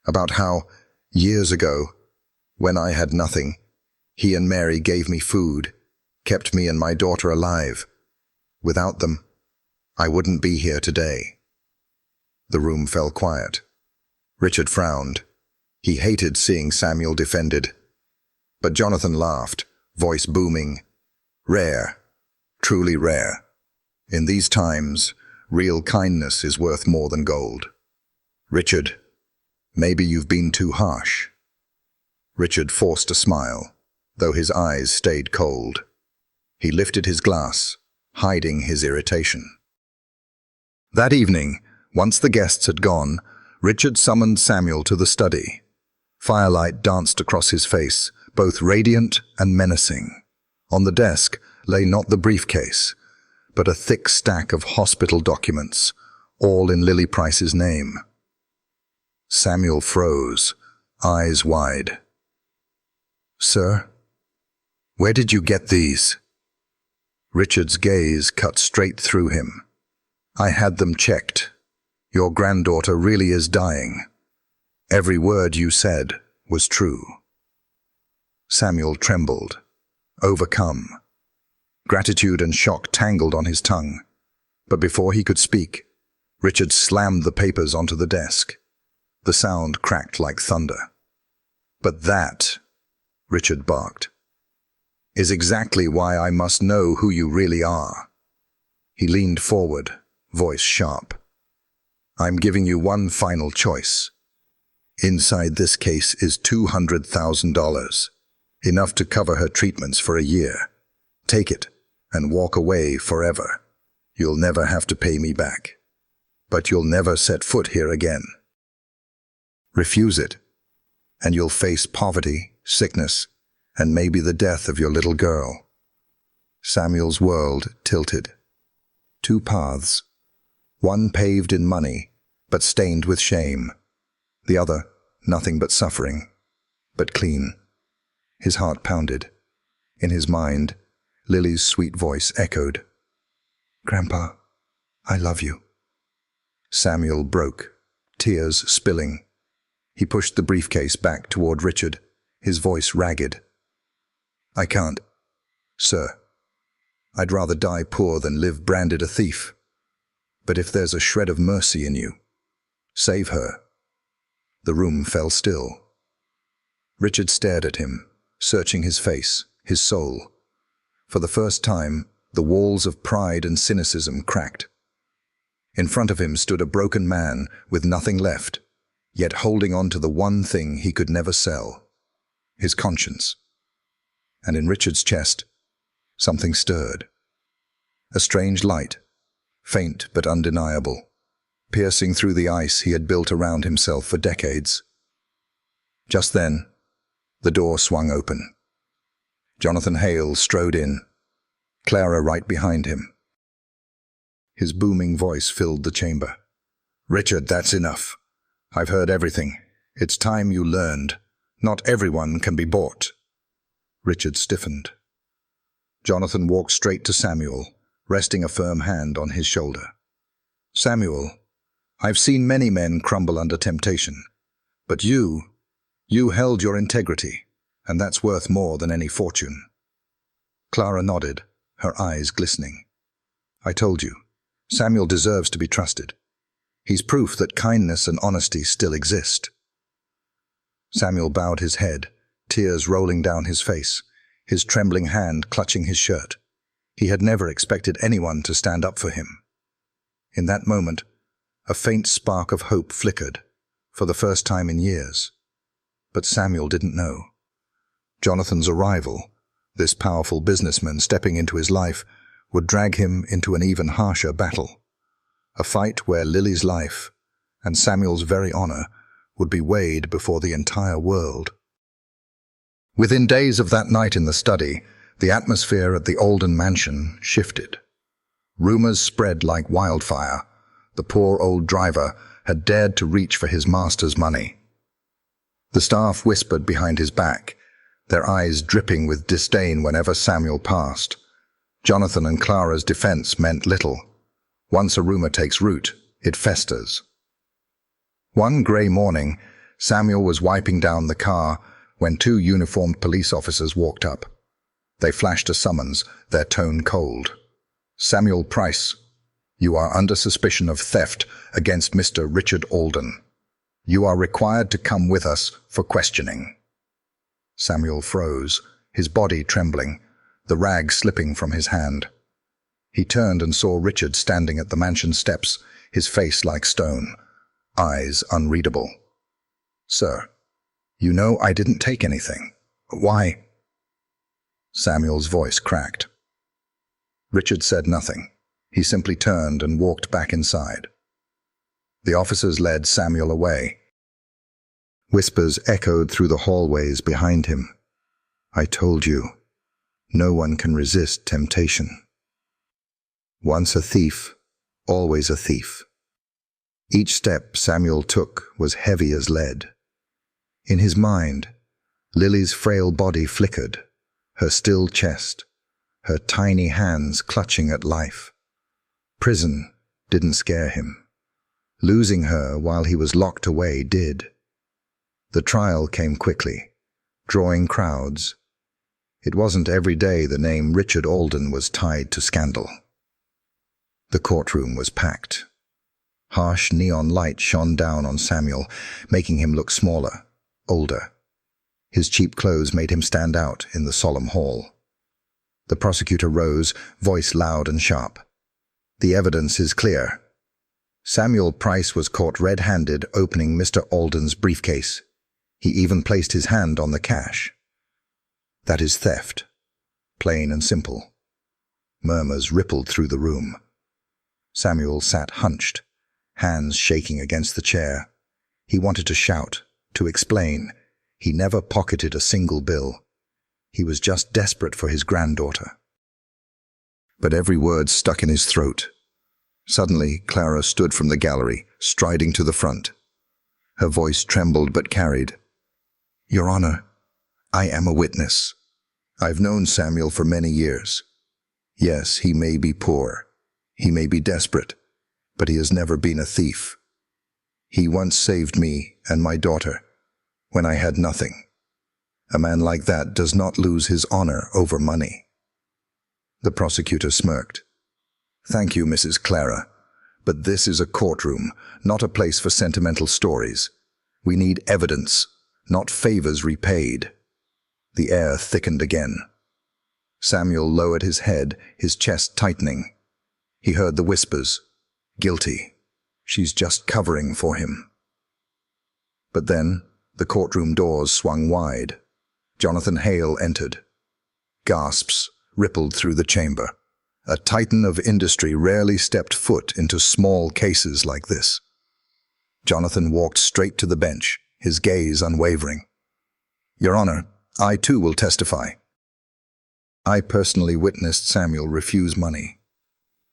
about how, years ago, when I had nothing, he and Mary gave me food, kept me and my daughter alive. Without them, I wouldn't be here today." The room fell quiet. Richard frowned. He hated seeing Samuel defended. But Jonathan laughed, voice booming. "Rare, truly rare. In these times, real kindness is worth more than gold. Richard, maybe you've been too harsh." Richard forced a smile, though his eyes stayed cold. He lifted his glass, hiding his irritation. That evening, once the guests had gone, Richard summoned Samuel to the study. Firelight danced across his face, both radiant and menacing. On the desk lay not the briefcase, but a thick stack of hospital documents, all in Lily Price's name. Samuel froze, eyes wide. "Sir, where did you get these?" Richard's gaze cut straight through him. "I had them checked. Your granddaughter really is dying. Every word you said was true." Samuel trembled, overcome. Gratitude and shock tangled on his tongue. But before he could speak, Richard slammed the papers onto the desk. The sound cracked like thunder. "But that," Richard barked. is exactly why I must know who you really are." He leaned forward, voice sharp. "I'm giving you one final choice. Inside this case is $200,000, enough to cover her treatments for a year. Take it and walk away forever. You'll never have to pay me back, but you'll never set foot here again. Refuse it, and you'll face poverty, sickness, and maybe the death of your little girl." Samuel's world tilted. Two paths, one paved in money, but stained with shame. The other, nothing but suffering, but clean. His heart pounded. In his mind, Lily's sweet voice echoed, "Grandpa, I love you." Samuel broke, tears spilling. He pushed the briefcase back toward Richard, his voice ragged. "I can't, sir. I'd rather die poor than live branded a thief. But if there's a shred of mercy in you, save her." The room fell still. Richard stared at him, searching his face, his soul. For the first time, the walls of pride and cynicism cracked. In front of him stood a broken man with nothing left, yet holding on to the one thing he could never sell, his conscience. And in Richard's chest, something stirred. A strange light, faint but undeniable, piercing through the ice he had built around himself for decades. Just then, the door swung open. Jonathan Hale strode in, Clara right behind him. His booming voice filled the chamber. "Richard, that's enough. I've heard everything. It's time you learned. Not everyone can be bought." Richard stiffened. Jonathan walked straight to Samuel, resting a firm hand on his shoulder. "Samuel, I've seen many men crumble under temptation, but you held your integrity, and that's worth more than any fortune." Clara nodded, her eyes glistening. "I told you, Samuel deserves to be trusted. He's proof that kindness and honesty still exist." Samuel bowed his head, tears rolling down his face, his trembling hand clutching his shirt. He had never expected anyone to stand up for him. In that moment, a faint spark of hope flickered, for the first time in years. But Samuel didn't know. Jonathan's arrival, this powerful businessman stepping into his life, would drag him into an even harsher battle. A fight where Lily's life, and Samuel's very honor, would be weighed before the entire world. Within days of that night in the study, the atmosphere at the Alden mansion shifted. Rumors spread like wildfire. The poor old driver had dared to reach for his master's money. The staff whispered behind his back, their eyes dripping with disdain whenever Samuel passed. Jonathan and Clara's defense meant little. Once a rumor takes root, it festers. One gray morning, Samuel was wiping down the car when two uniformed police officers walked up. They flashed a summons, their tone cold. "Samuel Price, you are under suspicion of theft against Mr. Richard Alden. You are required to come with us for questioning." Samuel froze, his body trembling, the rag slipping from his hand. He turned and saw Richard standing at the mansion steps, his face like stone, eyes unreadable. "Sir, you know I didn't take anything. Why?" Samuel's voice cracked. Richard said nothing. He simply turned and walked back inside. The officers led Samuel away. Whispers echoed through the hallways behind him. "I told you, no one can resist temptation. Once a thief, always a thief." Each step Samuel took was heavy as lead. In his mind, Lily's frail body flickered, her still chest, her tiny hands clutching at life. Prison didn't scare him. Losing her while he was locked away did. The trial came quickly, drawing crowds. It wasn't every day the name Richard Alden was tied to scandal. The courtroom was packed. Harsh neon light shone down on Samuel, making him look smaller, older. His cheap clothes made him stand out in the solemn hall. The prosecutor rose, voice loud and sharp. The evidence is clear. Samuel Price was caught red-handed opening Mr. Alden's briefcase. He even placed his hand on the cash. That is theft. Plain and simple. Murmurs rippled through the room. Samuel sat hunched, hands shaking against the chair. He wanted to shout, to explain. He never pocketed a single bill. He was just desperate for his granddaughter. But every word stuck in his throat. Suddenly, Clara stood from the gallery, striding to the front. Her voice trembled but carried. "Your Honor, I am a witness. I've known Samuel for many years. Yes, he may be poor. He may be desperate, but he has never been a thief. He once saved me and my daughter when I had nothing. A man like that does not lose his honor over money." The prosecutor smirked. "Thank you, Mrs. Clara, but this is a courtroom, not a place for sentimental stories. We need evidence, not favors repaid." The air thickened again. Samuel lowered his head, his chest tightening. He heard the whispers. Guilty. She's just covering for him. But then, the courtroom doors swung wide. Jonathan Hale entered. Gasps rippled through the chamber. A titan of industry rarely stepped foot into small cases like this. Jonathan walked straight to the bench, his gaze unwavering. "Your Honor, I too will testify. I personally witnessed Samuel refuse money.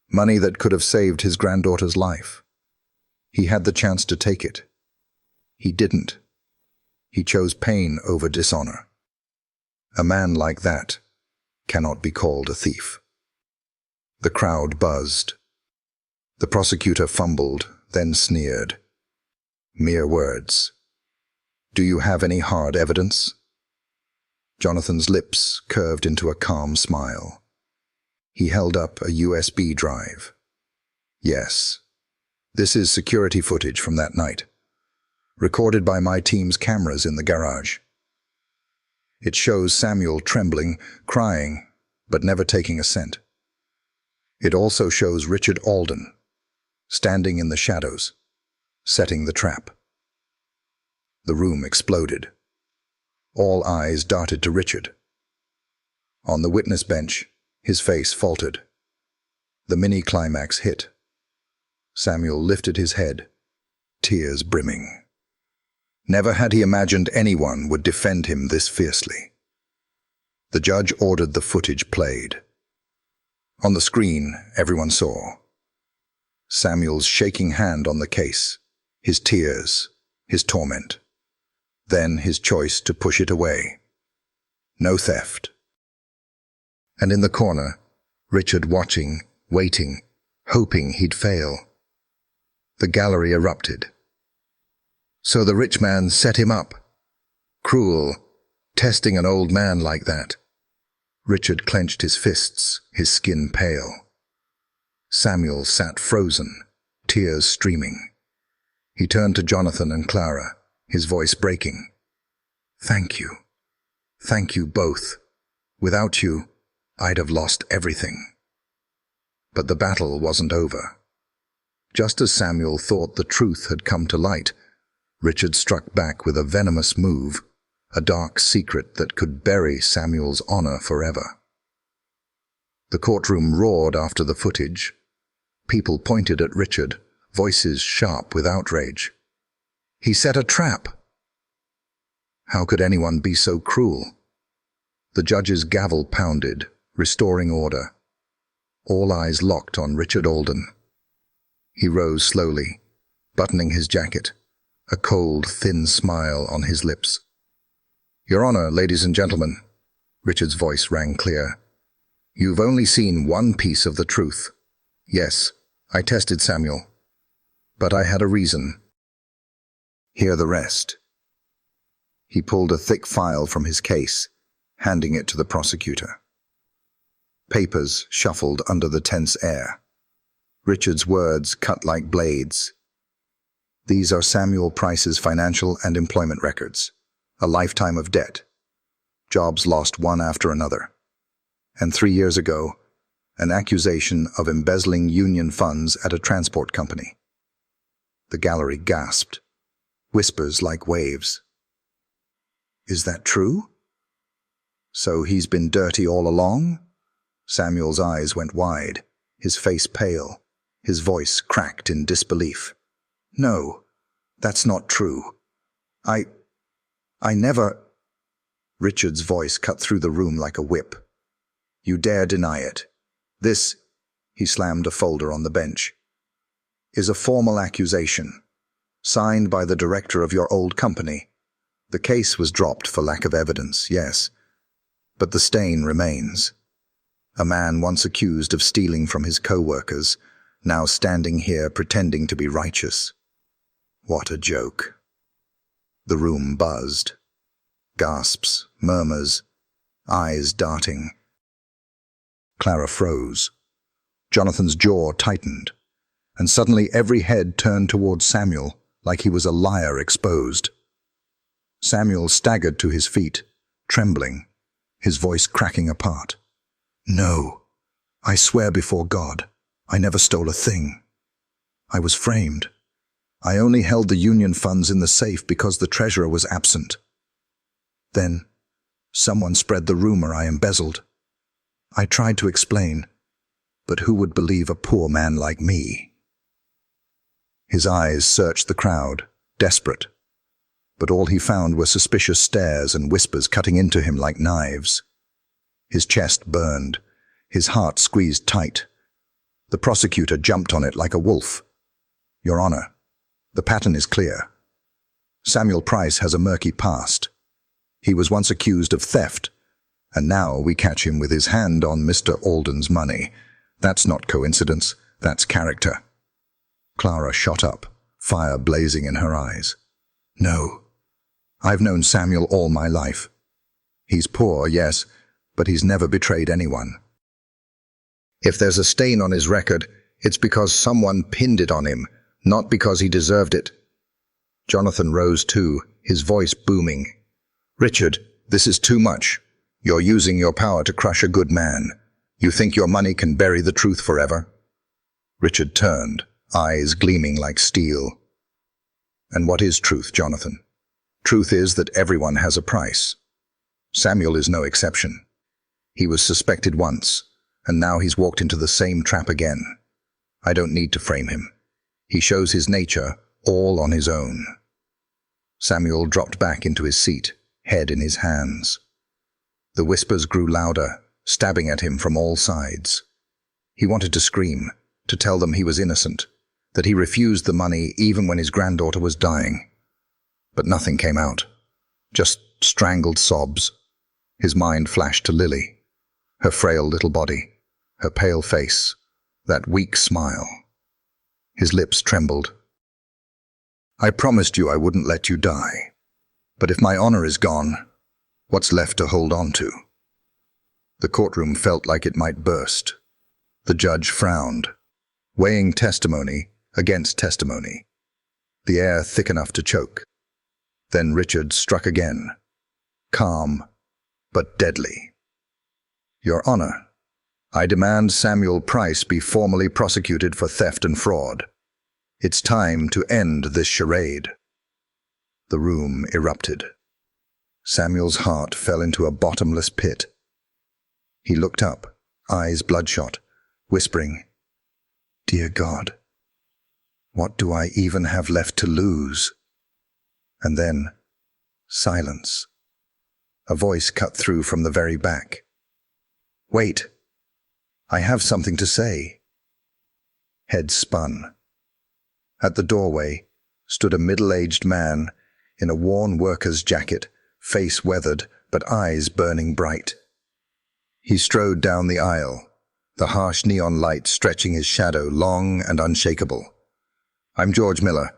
Money that could have saved his granddaughter's life. He had the chance to take it. He didn't. He chose pain over dishonor. A man like that cannot be called a thief." The crowd buzzed. The prosecutor fumbled, then sneered. "Mere words. Do you have any hard evidence?" Jonathan's lips curved into a calm smile. He held up a USB drive. "Yes. This is security footage from that night, recorded by my team's cameras in the garage. It shows Samuel trembling, crying, but never taking a cent. It also shows Richard Alden, standing in the shadows, setting the trap." The room exploded. All eyes darted to Richard. On the witness bench, his face faltered. The mini-climax hit. Samuel lifted his head, tears brimming. Never had he imagined anyone would defend him this fiercely. The judge ordered the footage played. On the screen, everyone saw Samuel's shaking hand on the case, his tears, his torment. Then his choice to push it away. No theft. And in the corner, Richard watching, waiting, hoping he'd fail. The gallery erupted. So the rich man set him up. Cruel, testing an old man like that. Richard clenched his fists, his skin pale. Samuel sat frozen, tears streaming. He turned to Jonathan and Clara, his voice breaking. "Thank you. Thank you both. Without you, I'd have lost everything." But the battle wasn't over. Just as Samuel thought the truth had come to light, Richard struck back with a venomous move, a dark secret that could bury Samuel's honor forever. The courtroom roared after the footage. People pointed at Richard, voices sharp with outrage. "He set a trap!" How could anyone be so cruel? The judge's gavel pounded, restoring order. All eyes locked on Richard Alden. He rose slowly, buttoning his jacket, a cold, thin smile on his lips. "Your Honor, ladies and gentlemen," Richard's voice rang clear. "You've only seen one piece of the truth. Yes, I tested Samuel. But I had a reason. Hear the rest." He pulled a thick file from his case, handing it to the prosecutor. Papers shuffled under the tense air. Richard's words cut like blades. "These are Samuel Price's financial and employment records. A lifetime of debt. Jobs lost one after another. And 3 years ago, an accusation of embezzling union funds at a transport company. The gallery gasped, whispers like waves. Is that true? So he's been dirty all along? Samuel's eyes went wide, his face pale, his voice cracked in disbelief. No, that's not true. I never... Richard's voice cut through the room like a whip. You dare deny it. This, he slammed a folder on the bench, is a formal accusation, signed by the director of your old company. The case was dropped for lack of evidence, yes, but the stain remains. A man once accused of stealing from his co-workers, now standing here pretending to be righteous. What a joke. The room buzzed. Gasps, murmurs, eyes darting. Clara froze. Jonathan's jaw tightened, and suddenly every head turned towards Samuel like he was a liar exposed. Samuel staggered to his feet, trembling, his voice cracking apart. No, I swear before God, I never stole a thing. I was framed. I only held the union funds in the safe because the treasurer was absent. Then, someone spread the rumor I embezzled. I tried to explain, but who would believe a poor man like me? His eyes searched the crowd, desperate, but all he found were suspicious stares and whispers cutting into him like knives. His chest burned, his heart squeezed tight. The prosecutor jumped on it like a wolf. Your Honor, the pattern is clear. Samuel Price has a murky past. He was once accused of theft, and now we catch him with his hand on Mr. Alden's money. That's not coincidence, that's character. Clara shot up, fire blazing in her eyes. No, I've known Samuel all my life. He's poor, yes, but he's never betrayed anyone. If there's a stain on his record, it's because someone pinned it on him, not because he deserved it. Jonathan rose too, his voice booming. Richard, this is too much. You're using your power to crush a good man. You think your money can bury the truth forever? Richard turned, eyes gleaming like steel. And what is truth, Jonathan? Truth is that everyone has a price. Samuel is no exception. He was suspected once, and now he's walked into the same trap again. I don't need to frame him. He shows his nature all on his own. Samuel dropped back into his seat, head in his hands. The whispers grew louder, stabbing at him from all sides. He wanted to scream, to tell them he was innocent, that he refused the money even when his granddaughter was dying. But nothing came out, just strangled sobs. His mind flashed to Lily, her frail little body, her pale face, that weak smile. His lips trembled. I promised you I wouldn't let you die. But if my honor is gone, what's left to hold on to? The courtroom felt like it might burst. The judge frowned, weighing testimony against testimony, the air thick enough to choke. Then Richard struck again, calm but deadly. Your Honor, I demand Samuel Price be formally prosecuted for theft and fraud. It's time to end this charade. The room erupted. Samuel's heart fell into a bottomless pit. He looked up, eyes bloodshot, whispering, Dear God, what do I even have left to lose? And then, silence. A voice cut through from the very back. Wait, I have something to say. Head spun. At the doorway stood a middle-aged man in a worn worker's jacket, face weathered but eyes burning bright. He strode down the aisle, the harsh neon light stretching his shadow long and unshakable. I'm George Miller.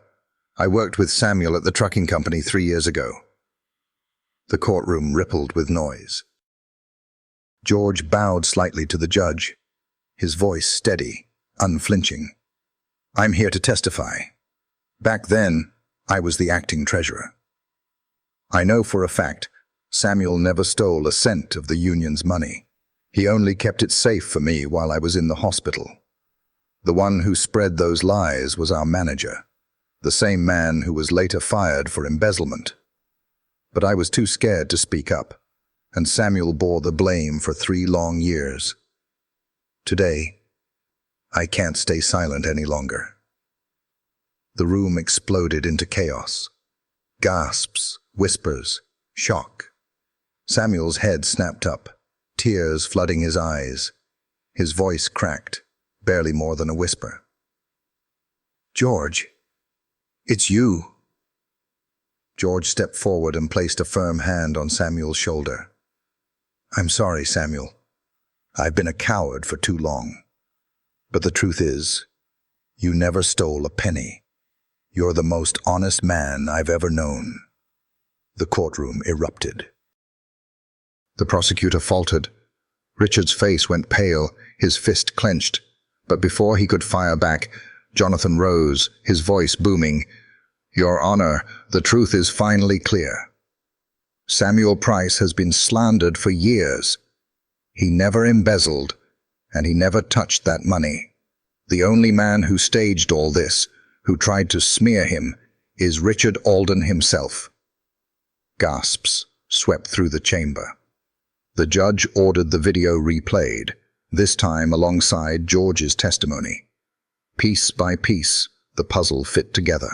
I worked with Samuel at the trucking company 3 years ago. The courtroom rippled with noise. George bowed slightly to the judge, his voice steady, unflinching. I'm here to testify. Back then, I was the acting treasurer. I know for a fact Samuel never stole a cent of the union's money. He only kept it safe for me while I was in the hospital. The one who spread those lies was our manager, the same man who was later fired for embezzlement. But I was too scared to speak up, and Samuel bore the blame for 3 long years. Today, I can't stay silent any longer. The room exploded into chaos. Gasps, whispers, shock. Samuel's head snapped up, tears flooding his eyes. His voice cracked, barely more than a whisper. "George, it's you." George stepped forward and placed a firm hand on Samuel's shoulder. "I'm sorry, Samuel. I've been a coward for too long. But the truth is, you never stole a penny. You're the most honest man I've ever known." The courtroom erupted. The prosecutor faltered. Richard's face went pale, his fist clenched. But before he could fire back, Jonathan rose, his voice booming. "Your Honor, the truth is finally clear. Samuel Price has been slandered for years. He never embezzled, and he never touched that money. The only man who staged all this, who tried to smear him, is Richard Alden himself." Gasps swept through the chamber. The judge ordered the video replayed, this time alongside George's testimony. Piece by piece, the puzzle fit together.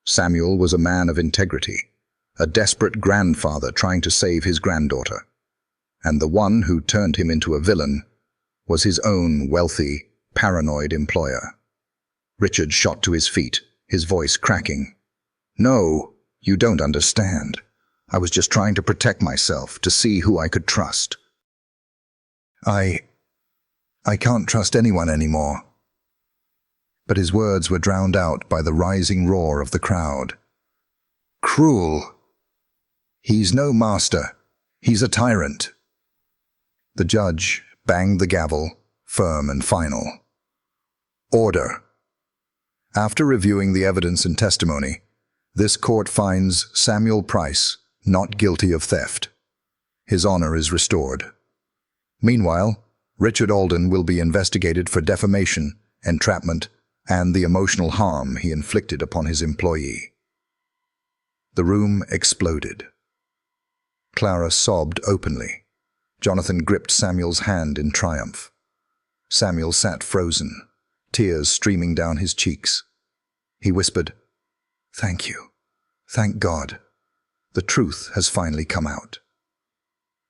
Samuel was a man of integrity, a desperate grandfather trying to save his granddaughter. And the one who turned him into a villain was his own wealthy, paranoid employer. Richard shot to his feet, his voice cracking. "No, you don't understand. I was just trying to protect myself, to see who I could trust. I can't trust anyone anymore." But his words were drowned out by the rising roar of the crowd. "Cruel. He's no master. He's a tyrant." The judge banged the gavel, firm and final. "Order. After reviewing the evidence and testimony, this court finds Samuel Price not guilty of theft. His honor is restored. Meanwhile, Richard Alden will be investigated for defamation, entrapment, and the emotional harm he inflicted upon his employee." The room exploded. Clara sobbed openly. Jonathan gripped Samuel's hand in triumph. Samuel sat frozen, tears streaming down his cheeks. He whispered, "Thank you. Thank God. The truth has finally come out."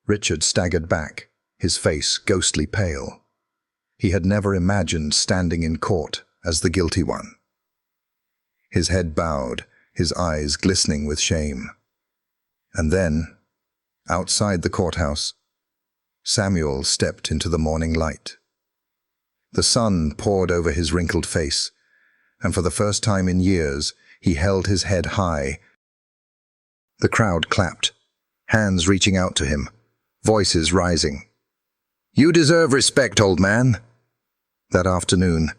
Richard staggered back, his face ghostly pale. He had never imagined standing in court as the guilty one. His head bowed, his eyes glistening with shame. And then, outside the courthouse, Samuel stepped into the morning light. The sun poured over his wrinkled face, and for the first time in years, he held his head high. The crowd clapped, hands reaching out to him, voices rising. "You deserve respect, old man." That afternoon,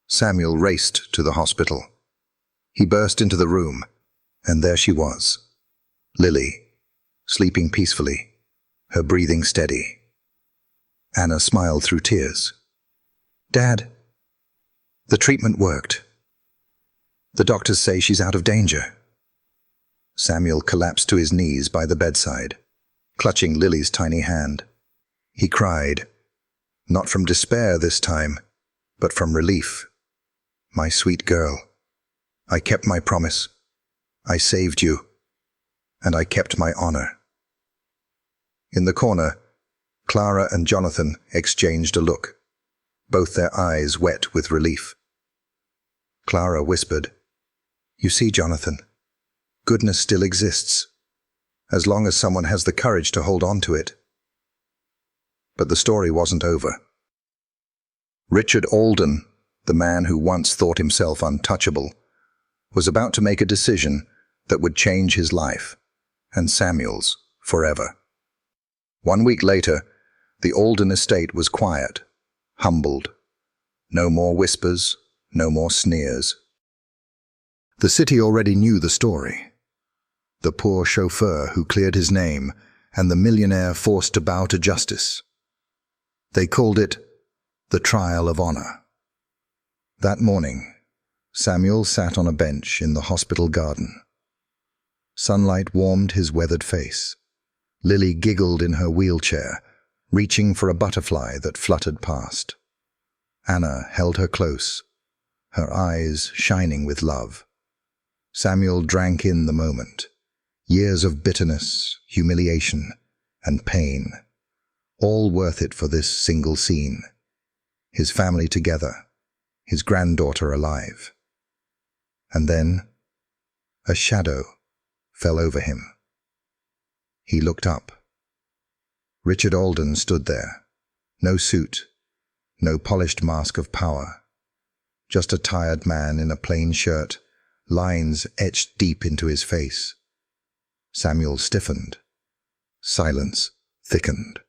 Samuel raced to the hospital. He burst into the room, and there she was, Lily, sleeping peacefully, her breathing steady. Anna smiled through tears. "Dad, the treatment worked. The doctors say she's out of danger." Samuel collapsed to his knees by the bedside, clutching Lily's tiny hand. He cried, not from despair this time, but from relief. "My sweet girl, I kept my promise. I saved you, and I kept my honor." In the corner, Clara and Jonathan exchanged a look, both their eyes wet with relief. Clara whispered, "You see, Jonathan, goodness still exists, as long as someone has the courage to hold on to it." But the story wasn't over. Richard Alden, the man who once thought himself untouchable, was about to make a decision that would change his life, and Samuel's, forever. 1 week later, the Alden estate was quiet, humbled. No more whispers, no more sneers. The city already knew the story. The poor chauffeur who cleared his name, and the millionaire forced to bow to justice. They called it the Trial of Honor. That morning, Samuel sat on a bench in the hospital garden. Sunlight warmed his weathered face. Lily giggled in her wheelchair, reaching for a butterfly that fluttered past. Anna held her close, her eyes shining with love. Samuel drank in the moment. Years of bitterness, humiliation, and pain, all worth it for this single scene. His family together, his granddaughter alive. And then, a shadow fell over him. He looked up. Richard Alden stood there. No suit, no polished mask of power. Just a tired man in a plain shirt, lines etched deep into his face. Samuel stiffened. Silence thickened.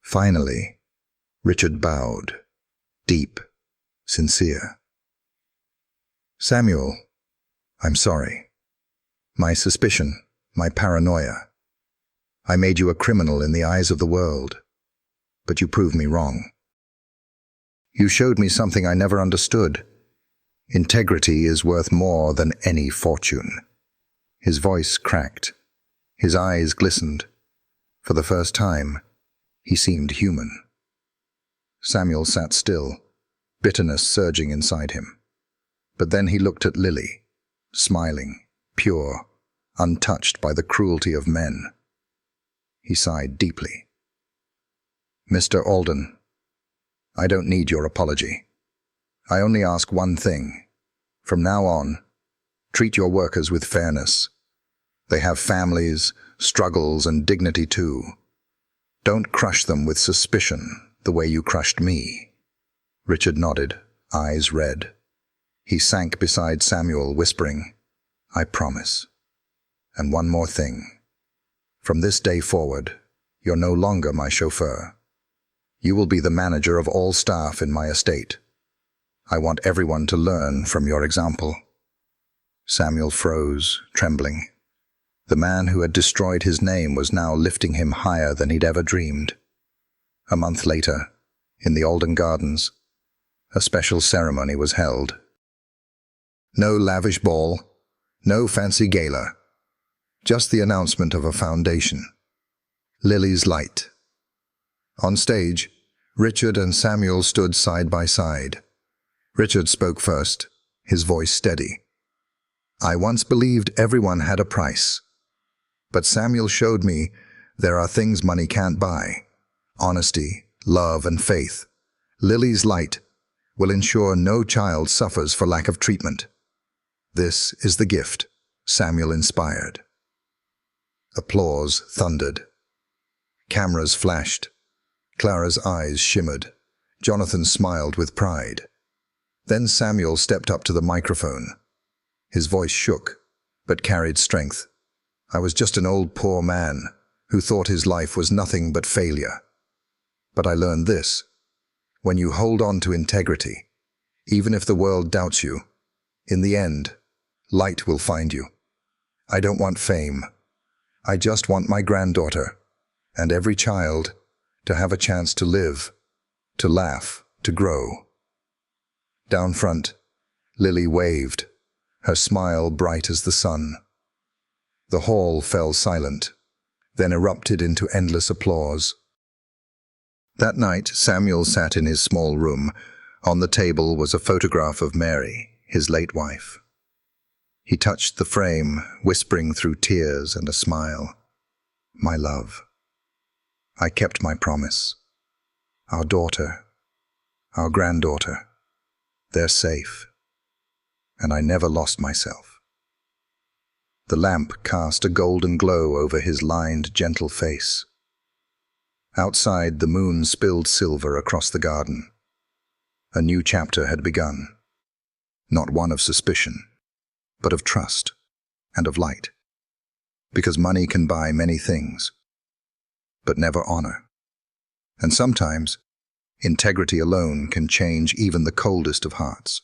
Finally, Richard bowed, deep, sincere. "Samuel, I'm sorry. My suspicion, my paranoia. I made you a criminal in the eyes of the world, but you proved me wrong. You showed me something I never understood. Integrity is worth more than any fortune." His voice cracked. His eyes glistened. For the first time, he seemed human. Samuel sat still, bitterness surging inside him. But then he looked at Lily, smiling, pure, untouched by the cruelty of men. He sighed deeply. "Mr. Alden, I don't need your apology. I only ask one thing. From now on, treat your workers with fairness. They have families, struggles, and dignity too. Don't crush them with suspicion the way you crushed me." Richard nodded, eyes red. He sank beside Samuel, whispering, "I promise. And one more thing. From this day forward, you're no longer my chauffeur. You will be the manager of all staff in my estate. I want everyone to learn from your example." Samuel froze, trembling. The man who had destroyed his name was now lifting him higher than he'd ever dreamed. A month later, in the Alden Gardens, a special ceremony was held. No lavish ball, no fancy gala, just the announcement of a foundation. Lily's Light. On stage, Richard and Samuel stood side by side. Richard spoke first, his voice steady. "I once believed everyone had a price. But Samuel showed me there are things money can't buy. Honesty, love, and faith. Lily's Light will ensure no child suffers for lack of treatment. This is the gift Samuel inspired." Applause thundered. Cameras flashed. Clara's eyes shimmered. Jonathan smiled with pride. Then Samuel stepped up to the microphone. His voice shook, but carried strength. "I was just an old poor man who thought his life was nothing but failure. But I learned this. When you hold on to integrity, even if the world doubts you, in the end, light will find you. I don't want fame. I just want my granddaughter, and every child, to have a chance to live, to laugh, to grow." Down front, Lily waved, her smile bright as the sun. The hall fell silent, then erupted into endless applause. That night, Samuel sat in his small room. On the table was a photograph of Mary, his late wife. He touched the frame, whispering through tears and a smile, "My love, I kept my promise. Our daughter, our granddaughter, they're safe. And I never lost myself." The lamp cast a golden glow over his lined, gentle face. Outside, the moon spilled silver across the garden. A new chapter had begun. Not one of suspicion, but of trust and of light. Because money can buy many things, but never honor. And sometimes, integrity alone can change even the coldest of hearts.